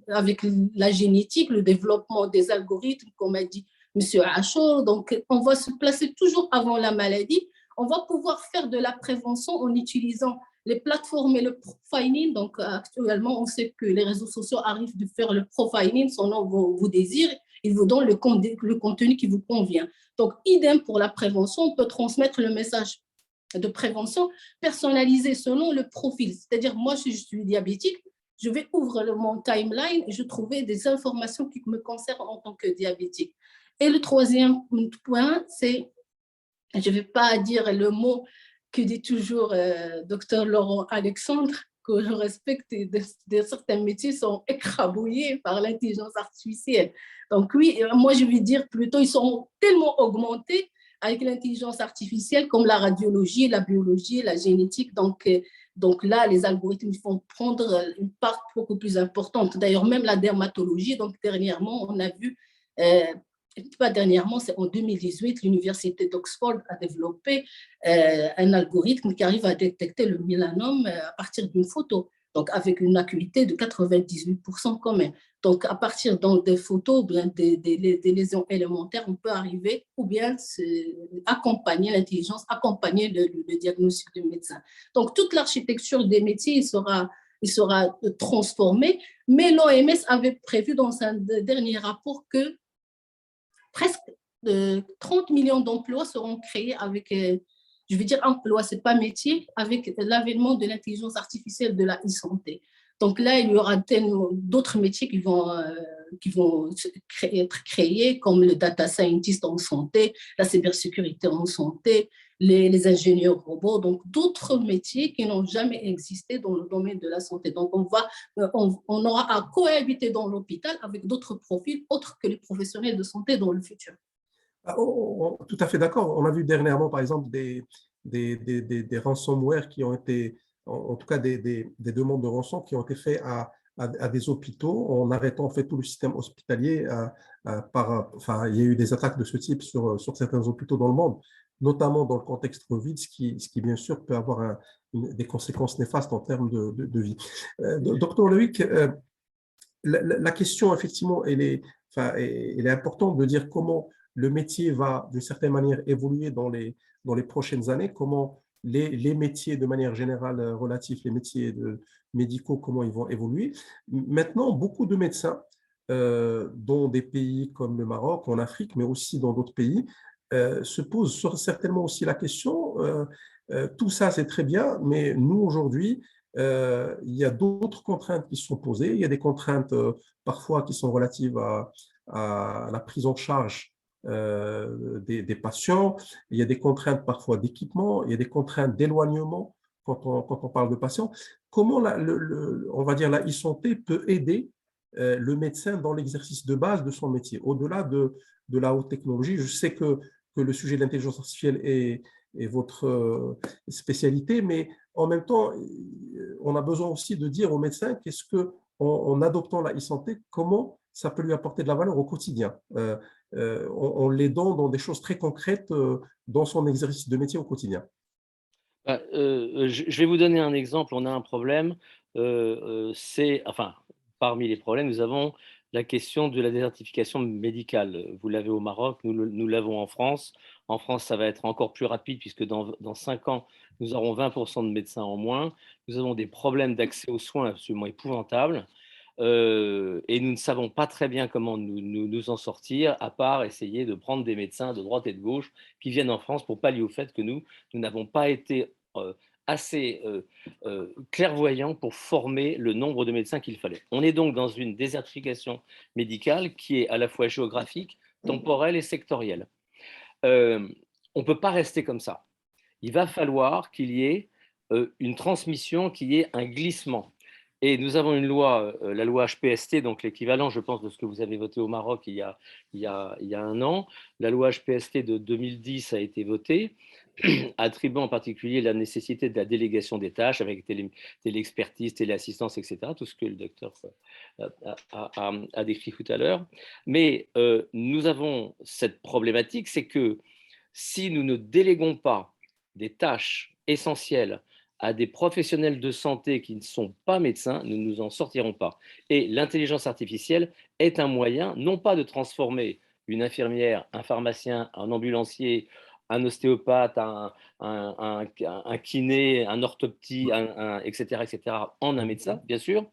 avec la génétique, le développement des algorithmes, comme a dit M. Achour, donc on va se placer toujours avant la maladie. On va pouvoir faire de la prévention en utilisant les plateformes et le profiling. Donc actuellement, on sait que les réseaux sociaux arrivent de faire le profiling selon vos désirs. Ils vous donnent le contenu qui vous convient. Donc, idem pour la prévention, on peut transmettre le message de prévention personnalisé selon le profil. C'est-à-dire, moi, si je suis diabétique, je vais ouvrir mon timeline et je trouve des informations qui me concernent en tant que diabétique. Et le troisième point, c'est, je ne vais pas dire le mot que dit toujours Dr Laurent Alexandre, que je respecte, certains métiers sont écrabouillés par l'intelligence artificielle. Donc oui, moi je vais dire plutôt, ils sont tellement augmentés avec l'intelligence artificielle comme la radiologie, la biologie, la génétique. Donc là, les algorithmes vont prendre une part beaucoup plus importante. D'ailleurs, même la dermatologie, donc dernièrement, on a vu, pas dernièrement, c'est en 2018, l'université d'Oxford a développé un algorithme qui arrive à détecter le mélanome à partir d'une photo, donc avec une acuité de 98% quand même. Donc à partir des photos ou bien des lésions élémentaires, on peut arriver ou bien accompagner l'intelligence, accompagner le diagnostic du médecin. Donc toute l'architecture des métiers, il sera transformée, mais l'OMS avait prévu dans un dernier rapport que presque 30 millions d'emplois seront créés avec, je veux dire emploi, ce n'est pas métier, avec l'avènement de l'intelligence artificielle de la e-santé. Donc là, il y aura d'autres métiers qui vont être créés, comme le data scientist en santé, la cybersécurité en santé, les ingénieurs robots, donc d'autres métiers qui n'ont jamais existé dans le domaine de la santé. Donc on aura à cohabiter dans l'hôpital avec d'autres profils autres que les professionnels de santé dans le futur. Tout à fait d'accord. On a vu dernièrement, par exemple, des ransomware qui ont été, en tout cas des demandes de rançon qui ont été faites à des hôpitaux en arrêtant en fait tout le système hospitalier. Enfin, il y a eu des attaques de ce type sur certains hôpitaux dans le monde, notamment dans le contexte Covid, ce qui bien sûr peut avoir des conséquences néfastes en termes de vie. Docteur Loïc, la question effectivement, elle est importante de dire comment le métier va d'une certaine manière évoluer dans les prochaines années, comment les métiers de manière générale relatifs, les métiers médicaux, comment ils vont évoluer. Maintenant, beaucoup de médecins, dans des pays comme le Maroc, en Afrique, mais aussi dans d'autres pays, se posent certainement aussi la question, tout ça c'est très bien, mais nous aujourd'hui, il y a d'autres contraintes qui sont posées, il y a des contraintes parfois qui sont relatives à la prise en charge des patients, il y a des contraintes parfois d'équipement, il y a des contraintes d'éloignement quand on parle de patients. Comment on va dire la e-santé peut aider le médecin dans l'exercice de base de son métier, au-delà de la haute technologie? Je sais que le sujet de l'intelligence artificielle est votre spécialité, mais en même temps, on a besoin aussi de dire au médecin qu'est-ce que, en adoptant la e-santé, comment ça peut lui apporter de la valeur au quotidien, en l'aidant dans des choses très concrètes dans son exercice de métier au quotidien. Je vais vous donner un exemple. On a un problème. Enfin, parmi les problèmes, nous avons la question de la désertification médicale. Vous l'avez au Maroc, nous l'avons en France. En France, ça va être encore plus rapide puisque dans 5 ans, nous aurons 20% de médecins en moins. Nous avons des problèmes d'accès aux soins absolument épouvantables. Et nous ne savons pas très bien comment nous en sortir, à part essayer de prendre des médecins de droite et de gauche qui viennent en France pour pallier au fait que nous n'avons pas été assez clairvoyants pour former le nombre de médecins qu'il fallait. On est donc dans une désertification médicale qui est à la fois géographique, temporelle et sectorielle. On ne peut pas rester comme ça. Il va falloir qu'il y ait une transmission, qu'il y ait un glissement. Et nous avons une loi, la loi HPST, donc l'équivalent, je pense, de ce que vous avez voté au Maroc il y a 1 an. La loi HPST de 2010 a été votée, attribuant en particulier la nécessité de la délégation des tâches avec téléexpertise, téléassistance, etc., tout ce que le docteur a décrit tout à l'heure. Mais nous avons cette problématique, c'est que si nous ne déléguons pas des tâches essentielles à des professionnels de santé qui ne sont pas médecins, nous ne nous en sortirons pas. Et l'intelligence artificielle est un moyen, non pas de transformer une infirmière, un pharmacien, un ambulancier, un ostéopathe, un kiné, un orthoptie, etc., en un médecin, bien sûr,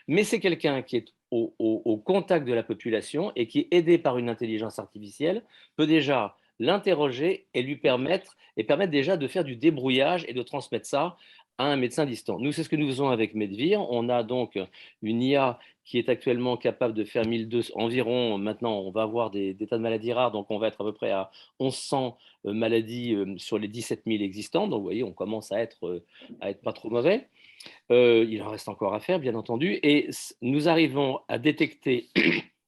mais c'est quelqu'un qui est au contact de la population et qui, aidé par une intelligence artificielle, peut déjà l'interroger et lui permettre déjà de faire du débrouillage et de transmettre ça à un médecin distant. Nous, c'est ce que nous faisons avec Medvir. On a donc une IA qui est actuellement capable de faire 1200 environ. Maintenant, on va avoir des tas de maladies rares, donc on va être à peu près à 1100 maladies sur les 17 000 existantes. Donc, vous voyez, on commence à être pas trop mauvais. Il en reste encore à faire, bien entendu. Et nous arrivons à détecter,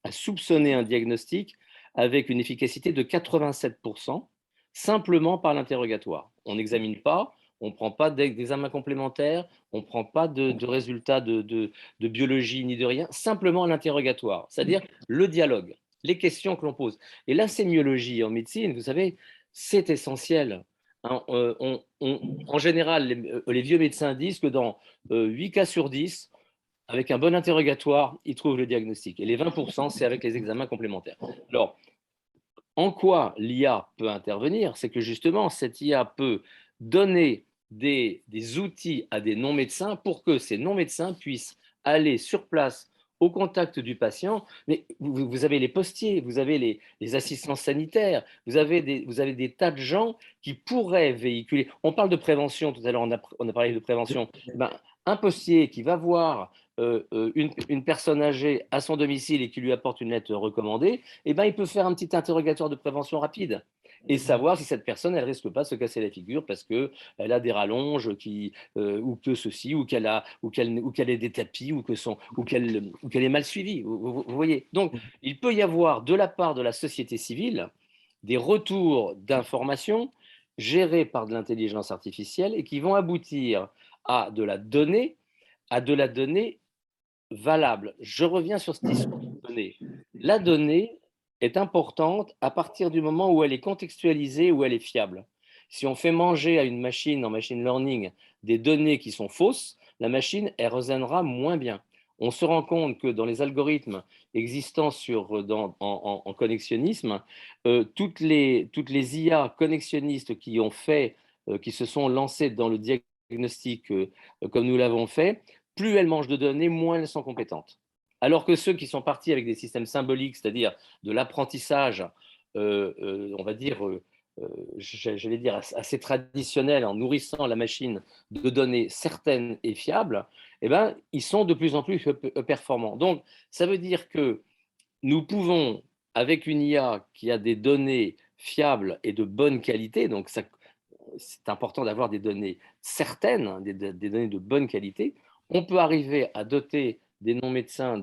à soupçonner un diagnostic avec une efficacité de 87%, simplement par l'interrogatoire. On n'examine pas, on ne prend pas d'examen complémentaire, on ne prend pas de résultats de biologie ni de rien, simplement l'interrogatoire, c'est-à-dire le dialogue, les questions que l'on pose. Et la sémiologie en médecine, vous savez, c'est essentiel. En général, les vieux médecins disent que dans 8 cas sur 10, avec un bon interrogatoire, ils trouvent le diagnostic. Et les 20%, c'est avec les examens complémentaires. Alors, en quoi l'IA peut intervenir? C'est que justement, cette IA peut donner des outils à des non-médecins pour que ces non-médecins puissent aller sur place au contact du patient. Mais vous avez les postiers, vous avez les assistants sanitaires, vous avez des tas de gens qui pourraient véhiculer. On parle de prévention, tout à l'heure on a parlé de prévention. Ben, un postier qui va voir une personne âgée à son domicile et qui lui apporte une lettre recommandée, eh ben, il peut faire un petit interrogatoire de prévention rapide et savoir si cette personne, elle risque pas de se casser la figure parce qu'elle a des rallonges ou que ceci, ou qu'elle ait des tapis, ou qu'elle est mal suivie. Vous voyez. Donc, il peut y avoir de la part de la société civile des retours d'informations gérés par de l'intelligence artificielle et qui vont aboutir à de la donnée valable. Je reviens sur ce discours de données. La donnée est importante à partir du moment où elle est contextualisée, où elle est fiable. Si on fait manger à une machine en machine learning des données qui sont fausses, la machine, elle raisonnera moins bien. On se rend compte que dans les algorithmes existants en connexionnisme, toutes les IA connexionnistes qui se sont lancées dans le diagnostic comme nous l'avons fait, plus elles mangent de données, moins elles sont compétentes. Alors que ceux qui sont partis avec des systèmes symboliques, c'est-à-dire de l'apprentissage, on va dire, j'allais dire assez traditionnel, en nourrissant la machine de données certaines et fiables, eh ben, ils sont de plus en plus performants. Donc, ça veut dire que nous pouvons, avec une IA qui a des données fiables et de bonne qualité, donc c'est important d'avoir des données certaines, hein, des données de bonne qualité. On peut arriver à doter des non-médecins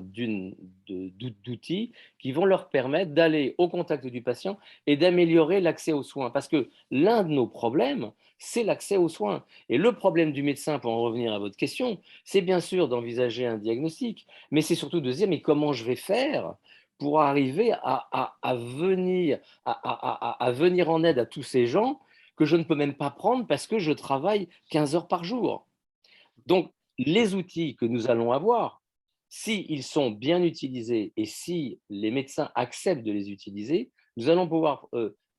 d'outils qui vont leur permettre d'aller au contact du patient et d'améliorer l'accès aux soins. Parce que l'un de nos problèmes, c'est l'accès aux soins. Et le problème du médecin, pour en revenir à votre question, c'est bien sûr d'envisager un diagnostic, mais c'est surtout de se dire, mais comment je vais faire pour arriver à venir, à venir en aide à tous ces gens que je ne peux même pas prendre parce que je travaille 15 heures par jour. Donc, les outils que nous allons avoir, s'ils sont bien utilisés et si les médecins acceptent de les utiliser, nous allons pouvoir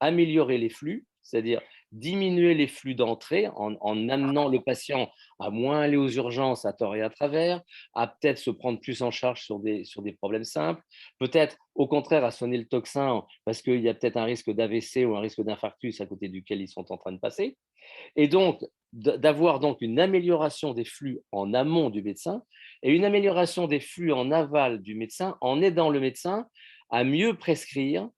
améliorer les flux, c'est-à-dire diminuer les flux d'entrée en amenant le patient à moins aller aux urgences à tort et à travers, à peut-être se prendre plus en charge sur des problèmes simples, peut-être au contraire à sonner le tocsin parce qu'il y a peut-être un risque d'AVC ou un risque d'infarctus à côté duquel ils sont en train de passer. Et donc, d'avoir donc une amélioration des flux en amont du médecin et une amélioration des flux en aval du médecin en aidant le médecin à mieux prescrire,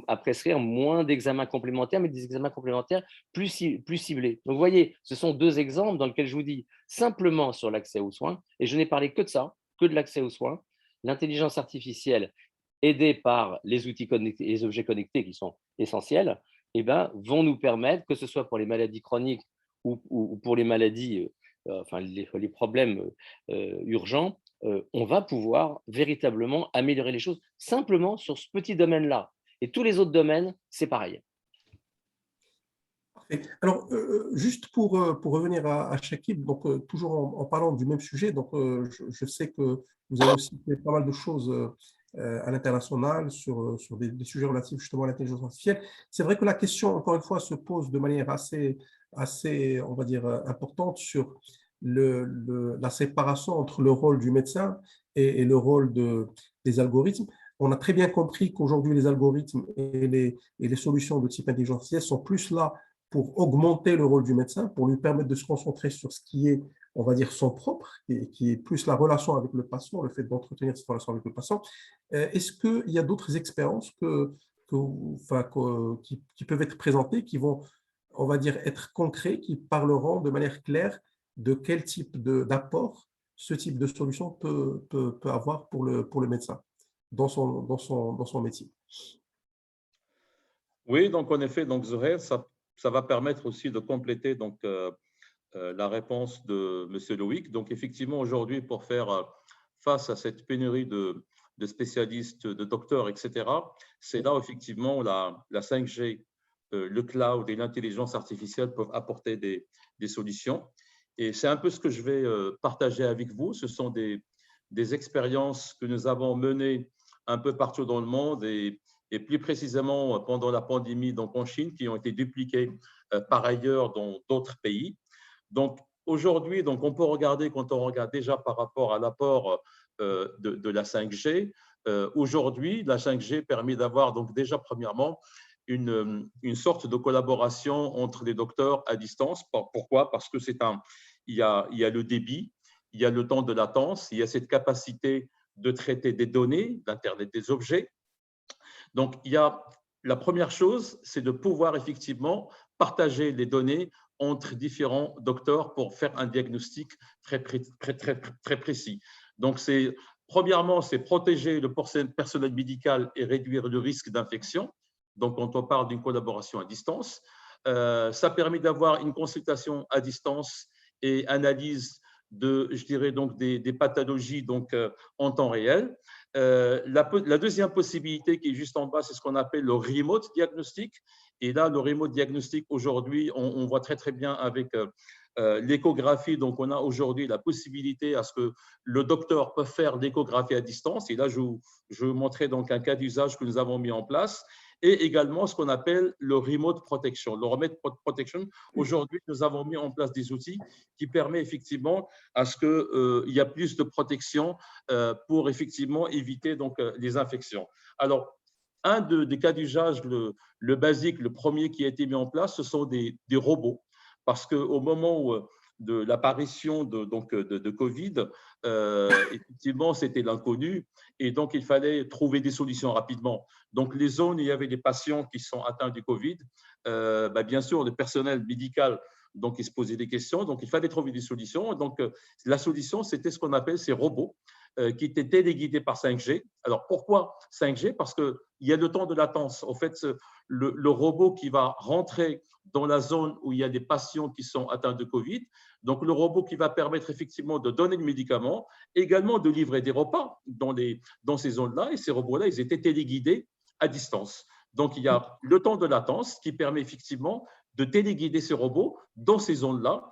à prescrire moins d'examens complémentaires, mais des examens complémentaires plus ciblés. Donc, vous voyez, ce sont deux exemples dans lesquels je vous dis simplement sur l'accès aux soins, et je n'ai parlé que de ça, que de l'accès aux soins, l'intelligence artificielle aidée par les outils connectés, les objets connectés qui sont essentiels, eh ben, vont nous permettre, que ce soit pour les maladies chroniques ou pour les maladies, enfin les problèmes urgents, on va pouvoir véritablement améliorer les choses simplement sur ce petit domaine-là. Et tous les autres domaines, c'est pareil. Parfait. Alors, juste pour revenir à Shakib, donc toujours en parlant du même sujet, donc je sais que vous avez aussi fait pas mal de choses à l'international sur des sujets relatifs justement à l'intelligence artificielle. C'est vrai que la question, encore une fois, se pose de manière assez on va dire, importante sur la séparation entre le rôle du médecin et le rôle des algorithmes. On a très bien compris qu'aujourd'hui, les algorithmes et les solutions de type intelligence artificielle sont plus là pour augmenter le rôle du médecin, pour lui permettre de se concentrer sur ce qui est, on va dire, son propre, et qui est plus la relation avec le patient, le fait d'entretenir cette relation avec le patient. Est-ce qu'il y a d'autres expériences qui peuvent être présentées, qui vont, on va dire, être concrets, qui parleront de manière claire de quel type d'apport ce type de solution peut avoir pour le médecin dans son métier? Oui, donc en effet, donc Zohair, ça va permettre aussi de compléter donc, la réponse de M. Loïc. Donc effectivement, aujourd'hui, pour faire face à cette pénurie de spécialistes, de docteurs, etc., c'est là où effectivement la 5G, le cloud et l'intelligence artificielle peuvent apporter des solutions. Et c'est un peu ce que je vais partager avec vous. Ce sont des expériences que nous avons menées un peu partout dans le monde et plus précisément pendant la pandémie donc en Chine, qui ont été dupliquées par ailleurs dans d'autres pays. Donc aujourd'hui, donc on peut regarder, quand on regarde déjà par rapport à l'apport de la 5G, aujourd'hui, la 5G permet d'avoir donc déjà premièrement une sorte de collaboration entre les docteurs à distance. Pourquoi? Parce que il y a le débit, il y a le temps de latence, il y a cette capacité de traiter des données, d'Internet des objets. Donc, la première chose, c'est de pouvoir effectivement partager les données entre différents docteurs pour faire un diagnostic très précis. Donc, premièrement, c'est protéger le personnel médical et réduire le risque d'infection. Donc, quand on parle d'une collaboration à distance, ça permet d'avoir une consultation à distance et analyse je dirais donc des pathologies donc en temps réel. La deuxième possibilité qui est juste en bas, c'est ce qu'on appelle le remote diagnostic. Et là, le remote diagnostic, aujourd'hui, on voit très, très bien avec l'échographie. Donc, on a aujourd'hui la possibilité à ce que le docteur peut faire l'échographie à distance. Et là, je vais vous montrer donc un cas d'usage que nous avons mis en place. Et également ce qu'on appelle le remote protection. Le remote protection, aujourd'hui, nous avons mis en place des outils qui permettent effectivement à ce qu'il y a plus de protection pour effectivement éviter donc, les infections. Alors, un des cas d'usage, le basique, le premier qui a été mis en place, ce sont des robots. Parce qu'au moment où l'apparition de Covid, effectivement, c'était l'inconnu et donc il fallait trouver des solutions rapidement. Donc, les zones où il y avait des patients qui sont atteints du Covid, bien sûr, le personnel médical, donc, il se posait des questions. Donc, il fallait trouver des solutions. Donc, la solution, c'était ce qu'on appelle ces robots qui étaient téléguidés par 5G. Alors, pourquoi 5G? Parce qu'il y a le temps de latence. En fait, le robot qui va rentrer dans la zone où il y a des patients qui sont atteints de Covid, donc le robot qui va permettre effectivement de donner le médicament, également de livrer des repas dans ces zones-là. Et ces robots-là, ils étaient téléguidés à distance. Donc, il y a le temps de latence qui permet effectivement de téléguider ces robots dans ces zones-là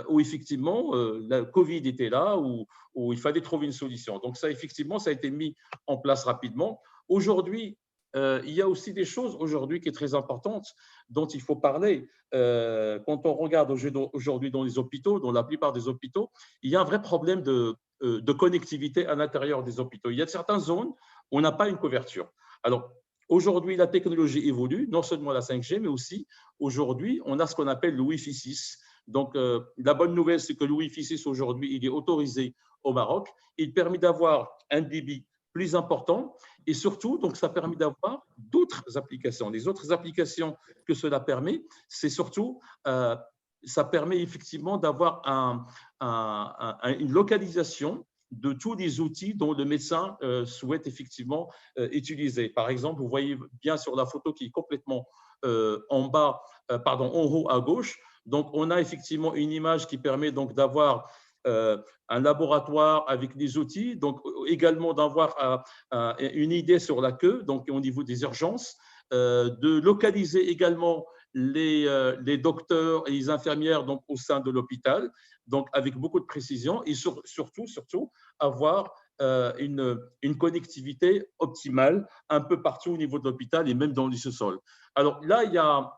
où effectivement la Covid était là, où il fallait trouver une solution. Donc ça, effectivement, ça a été mis en place rapidement. Aujourd'hui, il y a aussi des choses aujourd'hui qui sont très importantes dont il faut parler. Quand on regarde aujourd'hui dans les hôpitaux, dans la plupart des hôpitaux, il y a un vrai problème de connectivité à l'intérieur des hôpitaux. Il y a certaines zones où on n'a pas une couverture. Alors, aujourd'hui, la technologie évolue, non seulement la 5G, mais aussi aujourd'hui, on a ce qu'on appelle le Wi-Fi 6. Donc, la bonne nouvelle, c'est que le Wi-Fi 6 aujourd'hui, il est autorisé au Maroc. Il permet d'avoir un débit plus important et surtout, donc, ça permet d'avoir d'autres applications. Les autres applications que cela permet, c'est surtout, ça permet effectivement d'avoir une localisation de tous les outils dont le médecin souhaite effectivement utiliser. Par exemple, vous voyez bien sur la photo qui est complètement en haut à gauche. Donc, on a effectivement une image qui permet donc d'avoir un laboratoire avec des outils, donc également d'avoir une idée sur la queue, donc au niveau des urgences, de localiser également les docteurs et les infirmières donc, au sein de l'hôpital, donc avec beaucoup de précision et surtout avoir une connectivité optimale un peu partout au niveau de l'hôpital et même dans les sous-sols. Alors là, il y a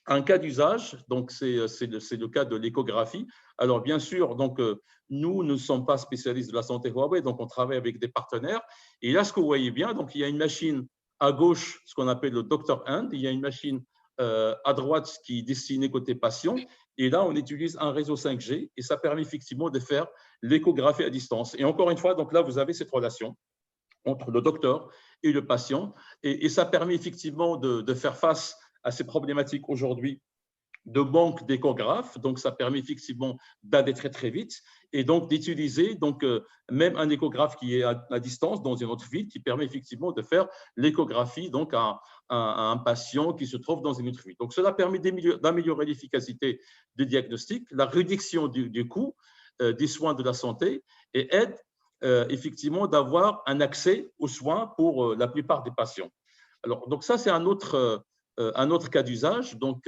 un cas d'usage, donc c'est le cas de l'échographie. Alors bien sûr, donc, nous ne sommes pas spécialistes de la santé Huawei, donc on travaille avec des partenaires. Et là, ce que vous voyez bien, donc il y a une machine à gauche, ce qu'on appelle le Dr. Hand, il y a une machine à droite qui est destinée côté patient. Et là, on utilise un réseau 5G et ça permet effectivement de faire l'échographie à distance. Et encore une fois, donc là, vous avez cette relation entre le docteur et le patient. Et ça permet effectivement de faire face à ces problématiques aujourd'hui de manque d'échographes. Donc, ça permet effectivement d'aller très, très vite et donc d'utiliser même un échographe qui est à distance dans une autre ville qui permet effectivement de faire l'échographie donc à un patient qui se trouve dans une autre ville. Donc, cela permet d'améliorer l'efficacité du diagnostic, la réduction du coût des soins de la santé et aide effectivement d'avoir un accès aux soins pour la plupart des patients. Alors, donc ça, c'est un autre cas d'usage donc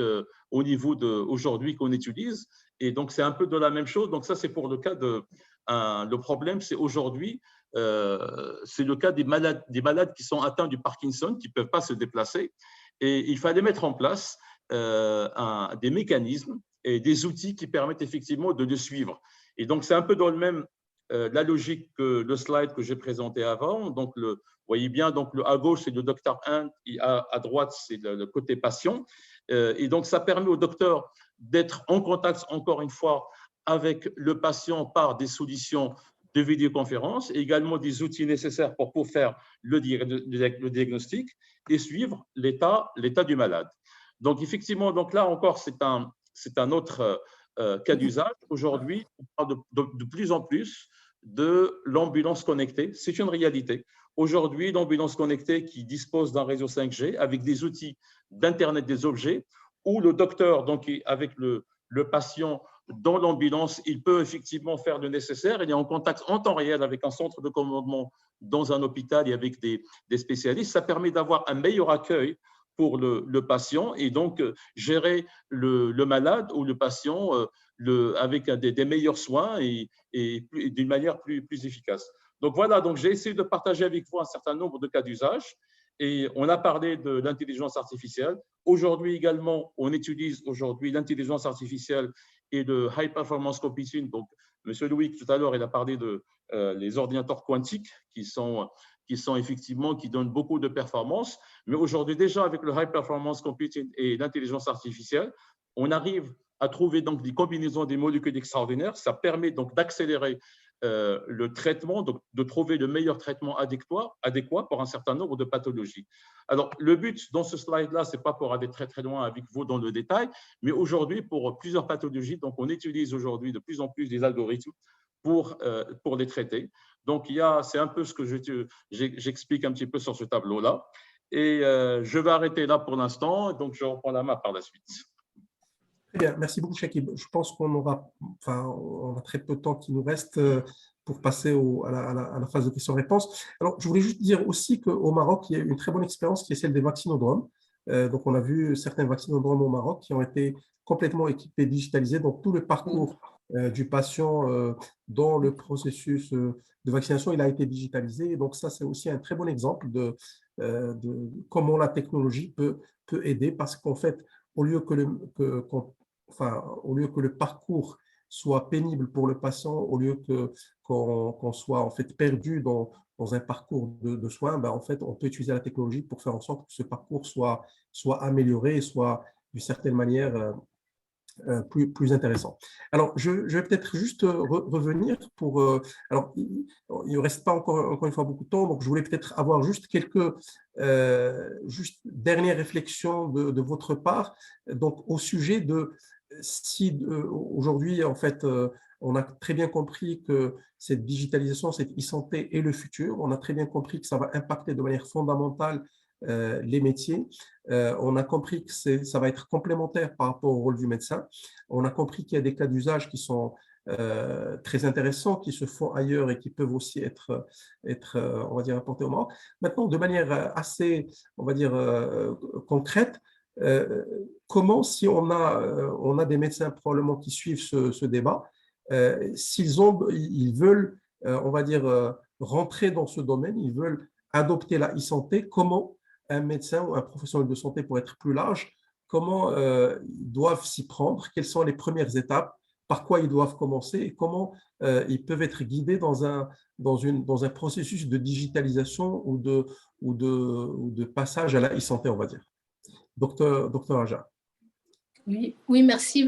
au niveau d'aujourd'hui qu'on utilise. Et donc, c'est un peu de la même chose. Donc, ça, c'est pour le cas le problème, c'est aujourd'hui, c'est le cas des malades qui sont atteints du Parkinson, qui ne peuvent pas se déplacer. Et il fallait mettre en place des mécanismes et des outils qui permettent effectivement de le suivre. Et donc, c'est un peu dans le même la logique que le slide que j'ai présenté avant. Donc, vous voyez bien, donc à gauche, c'est le Dr. Hand, et à droite, c'est le côté patient. Et donc, ça permet au docteur d'être en contact, encore une fois, avec le patient par des solutions de vidéoconférence, et également des outils nécessaires pour faire le diagnostic et suivre l'état du malade. Donc, effectivement, donc là encore, c'est un autre cas d'usage. Aujourd'hui, on parle de plus en plus de l'ambulance connectée. C'est une réalité. Aujourd'hui, l'ambulance connectée qui dispose d'un réseau 5G avec des outils d'Internet des objets, où le docteur, donc avec le patient dans l'ambulance, il peut effectivement faire le nécessaire. Il est en contact en temps réel avec un centre de commandement dans un hôpital et avec des spécialistes. Ça permet d'avoir un meilleur accueil pour le patient et donc gérer le malade ou le patient avec des meilleurs soins et d'une manière plus efficace. Donc voilà, donc j'ai essayé de partager avec vous un certain nombre de cas d'usage et on a parlé de l'intelligence artificielle. Aujourd'hui également, on utilise l'intelligence artificielle et le high performance computing. Donc, M. Louis, tout à l'heure, il a parlé de les ordinateurs quantiques qui sont effectivement, qui donnent beaucoup de performance. Mais aujourd'hui, déjà, avec le high performance computing et l'intelligence artificielle, on arrive à trouver donc des combinaisons des molécules extraordinaires. Ça permet donc d'accélérer le traitement, donc de trouver le meilleur traitement adéquat pour un certain nombre de pathologies. Alors, le but dans ce slide-là, ce n'est pas pour aller très très loin avec vous dans le détail, mais aujourd'hui, pour plusieurs pathologies, donc on utilise aujourd'hui de plus en plus des algorithmes pour les traiter. Donc, c'est un peu ce que j'explique un petit peu sur ce tableau-là. Et je vais arrêter là pour l'instant, donc je reprends la main par la suite. Très bien, merci beaucoup, Chakib. Je pense on a très peu de temps qui nous reste pour passer à la phase de questions-réponses. Alors, je voulais juste dire aussi qu'au Maroc, il y a une très bonne expérience qui est celle des vaccinodromes. Donc, on a vu certains vaccinodromes au Maroc qui ont été complètement équipés, digitalisés. Donc, tout le parcours du patient dans le processus de vaccination, il a été digitalisé. Et donc, ça, c'est aussi un très bon exemple de comment la technologie peut aider, parce qu'en fait, au lieu que le parcours soit pénible pour le patient, au lieu qu'on soit en fait perdu dans un parcours de soins, ben, en fait, on peut utiliser la technologie pour faire en sorte que ce parcours soit amélioré et soit d'une certaine manière plus intéressant. Alors, je vais peut-être juste revenir pour… alors, il ne reste pas encore une fois beaucoup de temps, donc je voulais peut-être avoir juste quelques dernières réflexions de votre part, donc au sujet de si aujourd'hui, en fait, on a très bien compris que cette digitalisation, cette e-santé est le futur. On a très bien compris que ça va impacter de manière fondamentale les métiers. On a compris que ça va être complémentaire par rapport au rôle du médecin. On a compris qu'il y a des cas d'usage qui sont très intéressants, qui se font ailleurs et qui peuvent aussi être on va dire, apportés au Maroc. Maintenant, de manière assez, on va dire, concrète, comment, si on a des médecins probablement qui suivent ce débat, ils veulent, on va dire, rentrer dans ce domaine, ils veulent adopter la e-santé, comment un médecin ou un professionnel de santé, pour être plus large, comment ils doivent s'y prendre, quelles sont les premières étapes, par quoi ils doivent commencer et comment ils peuvent être guidés dans un processus de digitalisation ou de passage à la e-santé, on va dire. Docteur Aja. Oui, merci,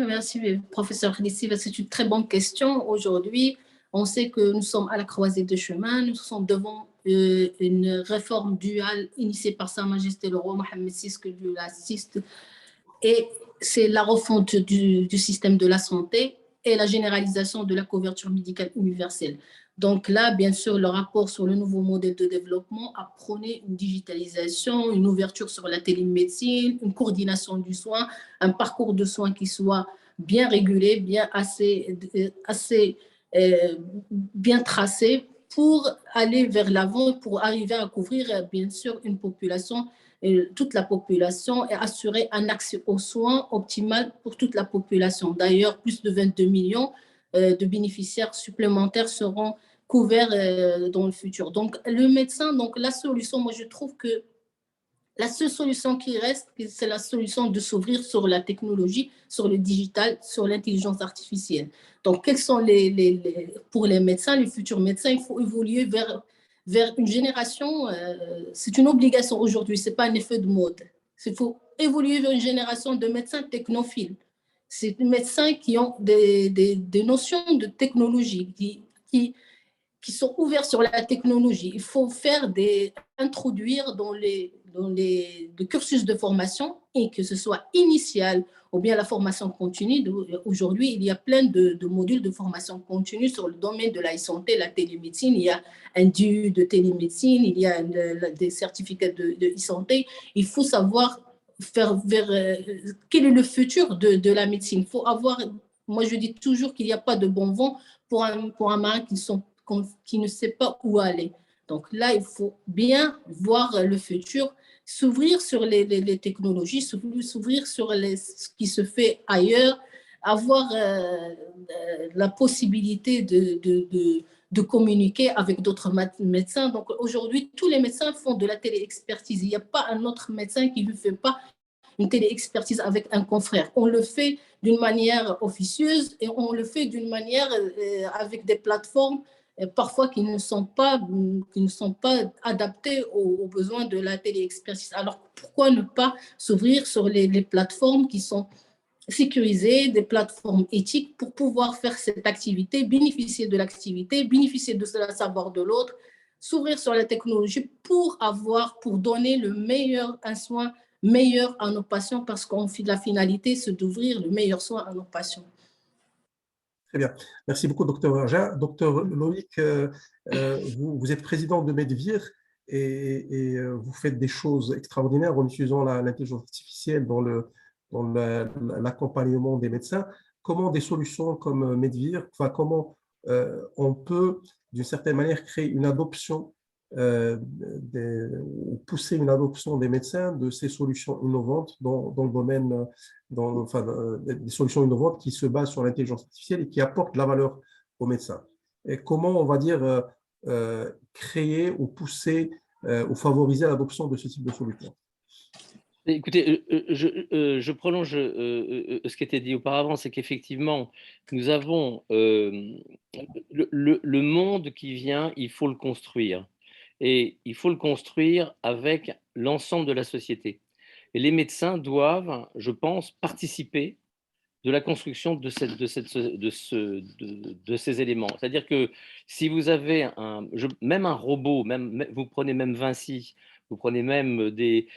professeur Khlissi. C'est une très bonne question. Aujourd'hui, on sait que nous sommes à la croisée de chemin. Nous sommes devant une réforme duale initiée par Sa Majesté le roi Mohammed VI, que Dieu l'assiste. Et c'est la refonte du système de la santé et la généralisation de la couverture médicale universelle. Donc là, bien sûr, le rapport sur le nouveau modèle de développement a prôné une digitalisation, une ouverture sur la télémédecine, une coordination du soin, un parcours de soins qui soit bien régulé, bien tracé pour aller vers l'avant, pour arriver à couvrir, bien sûr, une population, toute la population, et assurer un accès aux soins optimal pour toute la population. D'ailleurs, plus de 22 millions de bénéficiaires supplémentaires seront couverts dans le futur. Donc, le médecin, donc la solution, moi je trouve que la seule solution qui reste, c'est la solution de s'ouvrir sur la technologie, sur le digital, sur l'intelligence artificielle. Donc, quels sont pour les médecins, les futurs médecins, il faut évoluer vers une génération, c'est une obligation aujourd'hui, ce n'est pas un effet de mode. Il faut évoluer vers une génération de médecins technophiles. C'est des médecins qui ont des notions de technologie, qui sont ouverts sur la technologie. Il faut introduire dans les cursus de formation, et que ce soit initial ou bien la formation continue. Aujourd'hui, il y a plein de modules de formation continue sur le domaine de la e-santé, la télémédecine. Il y a un DU de télémédecine, il y a des certificats de e-santé. Il faut savoir faire quel est le futur de la médecine. Il faut avoir, moi je dis toujours qu'il n'y a pas de bon vent pour un marin qui ne sait pas où aller. Donc là, il faut bien voir le futur, s'ouvrir sur les technologies, s'ouvrir sur ce qui se fait ailleurs, avoir la possibilité de communiquer avec d'autres médecins. Donc aujourd'hui, tous les médecins font de la téléexpertise. Il n'y a pas un autre médecin qui ne fait pas une téléexpertise avec un confrère. On le fait d'une manière officieuse et on le fait d'une manière avec des plateformes parfois qui ne sont pas adaptés aux besoins de la téléexpertise. Alors, pourquoi ne pas s'ouvrir sur les plateformes qui sont sécurisées, des plateformes éthiques pour pouvoir faire cette activité, bénéficier de l'activité, bénéficier de la savoir de l'autre, s'ouvrir sur la technologie pour donner un soin meilleur à nos patients parce que la finalité, c'est d'ouvrir le meilleur soin à nos patients. Très bien. Merci beaucoup, docteur Raja. Docteur Loïc, vous êtes président de Medvir et vous faites des choses extraordinaires en utilisant l'intelligence artificielle dans l'accompagnement des médecins. Comment des solutions comme Medvir, comment on peut, d'une certaine manière, créer une adoption ou pousser une adoption des médecins de ces solutions innovantes dans le domaine, des solutions innovantes qui se basent sur l'intelligence artificielle et qui apportent de la valeur aux médecins. Et comment, on va dire, créer ou pousser ou favoriser l'adoption de ce type de solutions? Écoutez, je prolonge ce qui était dit auparavant, c'est qu'effectivement, nous avons le monde qui vient, il faut le construire. Et il faut le construire avec l'ensemble de la société. Et les médecins doivent, je pense, participer de la construction de ces éléments. C'est-à-dire que si vous avez même un robot, vous prenez même Vinci, vous prenez même des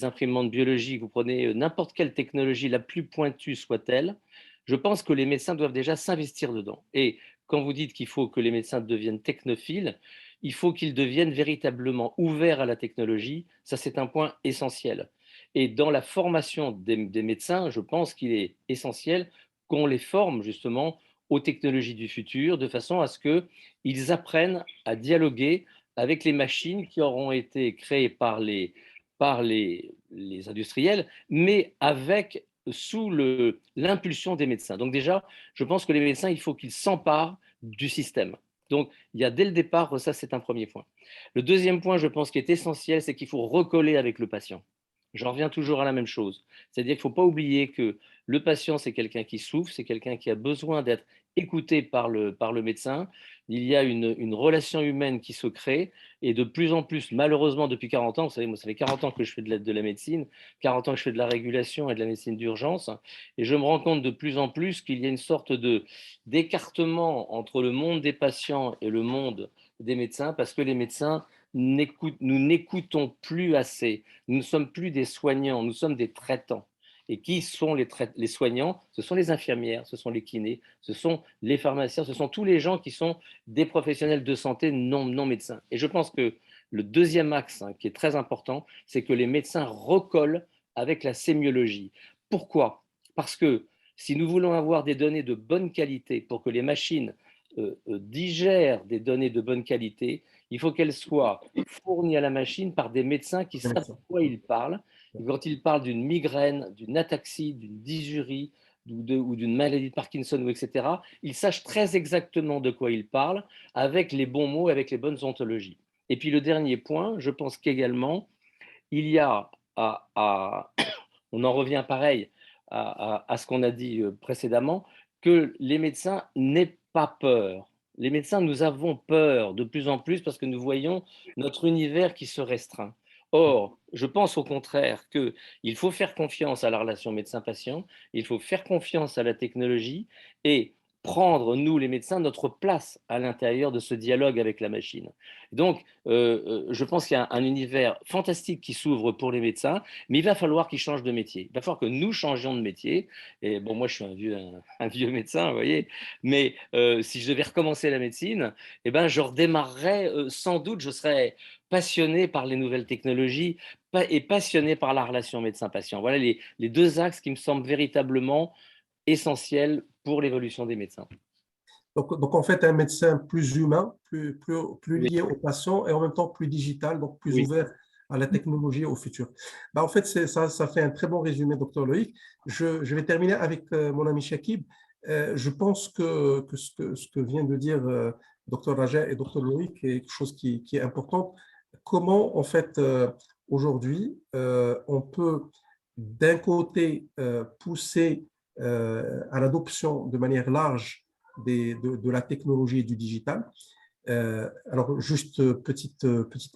imprimantes biologiques, vous prenez n'importe quelle technologie, la plus pointue soit-elle, je pense que les médecins doivent déjà s'investir dedans. Et quand vous dites qu'il faut que les médecins deviennent technophiles, il faut qu'ils deviennent véritablement ouverts à la technologie. Ça, c'est un point essentiel. Et dans la formation des médecins, je pense qu'il est essentiel qu'on les forme justement aux technologies du futur, de façon à ce qu'ils apprennent à dialoguer avec les machines qui auront été créées par les industriels, mais sous l'impulsion des médecins. Donc déjà, je pense que les médecins, il faut qu'ils s'emparent du système. Donc, il y a dès le départ, ça c'est un premier point. Le deuxième point, je pense, qui est essentiel, c'est qu'il faut recoller avec le patient. J'en reviens toujours à la même chose. C'est-à-dire qu'il ne faut pas oublier que le patient, c'est quelqu'un qui souffre, c'est quelqu'un qui a besoin d'être écouté par le médecin. Il y a une relation humaine qui se crée et de plus en plus, malheureusement, depuis 40 ans, vous savez, moi, ça fait 40 ans que je fais de la médecine, 40 ans que je fais de la régulation et de la médecine d'urgence, et je me rends compte de plus en plus qu'il y a une sorte d'écartement entre le monde des patients et le monde des médecins, parce que les médecins, nous n'écoutons plus assez. Nous ne sommes plus des soignants, nous sommes des traitants. Et qui sont les soignants? Ce sont les infirmières, ce sont les kinés, ce sont les pharmaciens, ce sont tous les gens qui sont des professionnels de santé non médecins. Et je pense que le deuxième axe qui est très important, c'est que les médecins recollent avec la sémiologie. Pourquoi? Parce que si nous voulons avoir des données de bonne qualité pour que les machines digèrent des données de bonne qualité, il faut qu'elles soient fournies à la machine par des médecins qui savent de quoi ils parlent. Et quand ils parlent d'une migraine, d'une ataxie, d'une dysurie ou d'une maladie de Parkinson, etc., ils sachent très exactement de quoi ils parlent, avec les bons mots, avec les bonnes ontologies. Et puis le dernier point, je pense qu'également, il y a on en revient pareil à ce qu'on a dit précédemment, que les médecins n'aient pas peur. Les médecins, nous avons peur de plus en plus parce que nous voyons notre univers qui se restreint. Or, je pense au contraire qu'il faut faire confiance à la relation médecin-patient, il faut faire confiance à la technologie et prendre, nous les médecins, notre place à l'intérieur de ce dialogue avec la machine. Donc, je pense qu'il y a un univers fantastique qui s'ouvre pour les médecins, mais il va falloir qu'ils changent de métier. Il va falloir que nous changions de métier. Et bon, moi, je suis un vieux médecin, vous voyez, mais si je devais recommencer la médecine, eh ben, je redémarrerais, sans doute, je serais passionné par les nouvelles technologies et passionné par la relation médecin-patient. Voilà les deux axes qui me semblent véritablement essentiels pour l'évolution des médecins. Donc, en fait, un médecin plus humain, plus Oui. lié au patient et en même temps plus digital, donc plus Oui. ouvert à la technologie au futur. En fait, ça fait un très bon résumé, docteur Loïc. Je vais terminer avec mon ami Shakib. Je pense que ce que vient de dire docteur Raja et docteur Loïc est quelque chose qui est important. Comment, en fait, aujourd'hui, on peut d'un côté pousser à l'adoption de manière large de la technologie et du digital, Alors, juste petite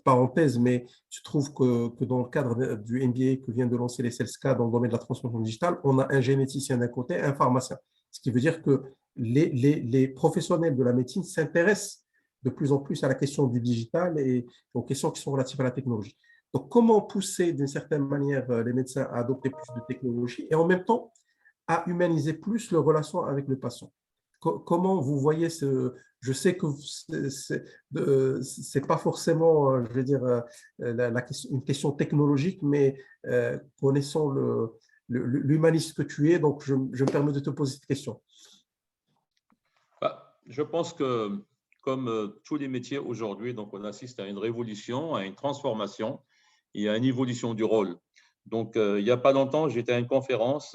parenthèse, mais je trouve que dans le cadre du MBA que vient de lancer les CELSCA dans le domaine de la transformation digitale, on a un généticien d'un côté, un pharmacien. Ce qui veut dire que les professionnels de la médecine s'intéressent de plus en plus à la question du digital et aux questions qui sont relatives à la technologie. Donc, comment pousser d'une certaine manière les médecins à adopter plus de technologie et en même temps à humaniser plus leur relation avec le patient? Comment vous voyez ce… Je sais que c'est pas forcément, je veux dire, une question technologique, mais connaissant l'humaniste que tu es, donc je me permets de te poser cette question. Je pense que, comme tous les métiers aujourd'hui, donc on assiste à une révolution, à une transformation et à une évolution du rôle. Donc, il n'y a pas longtemps, j'étais à une conférence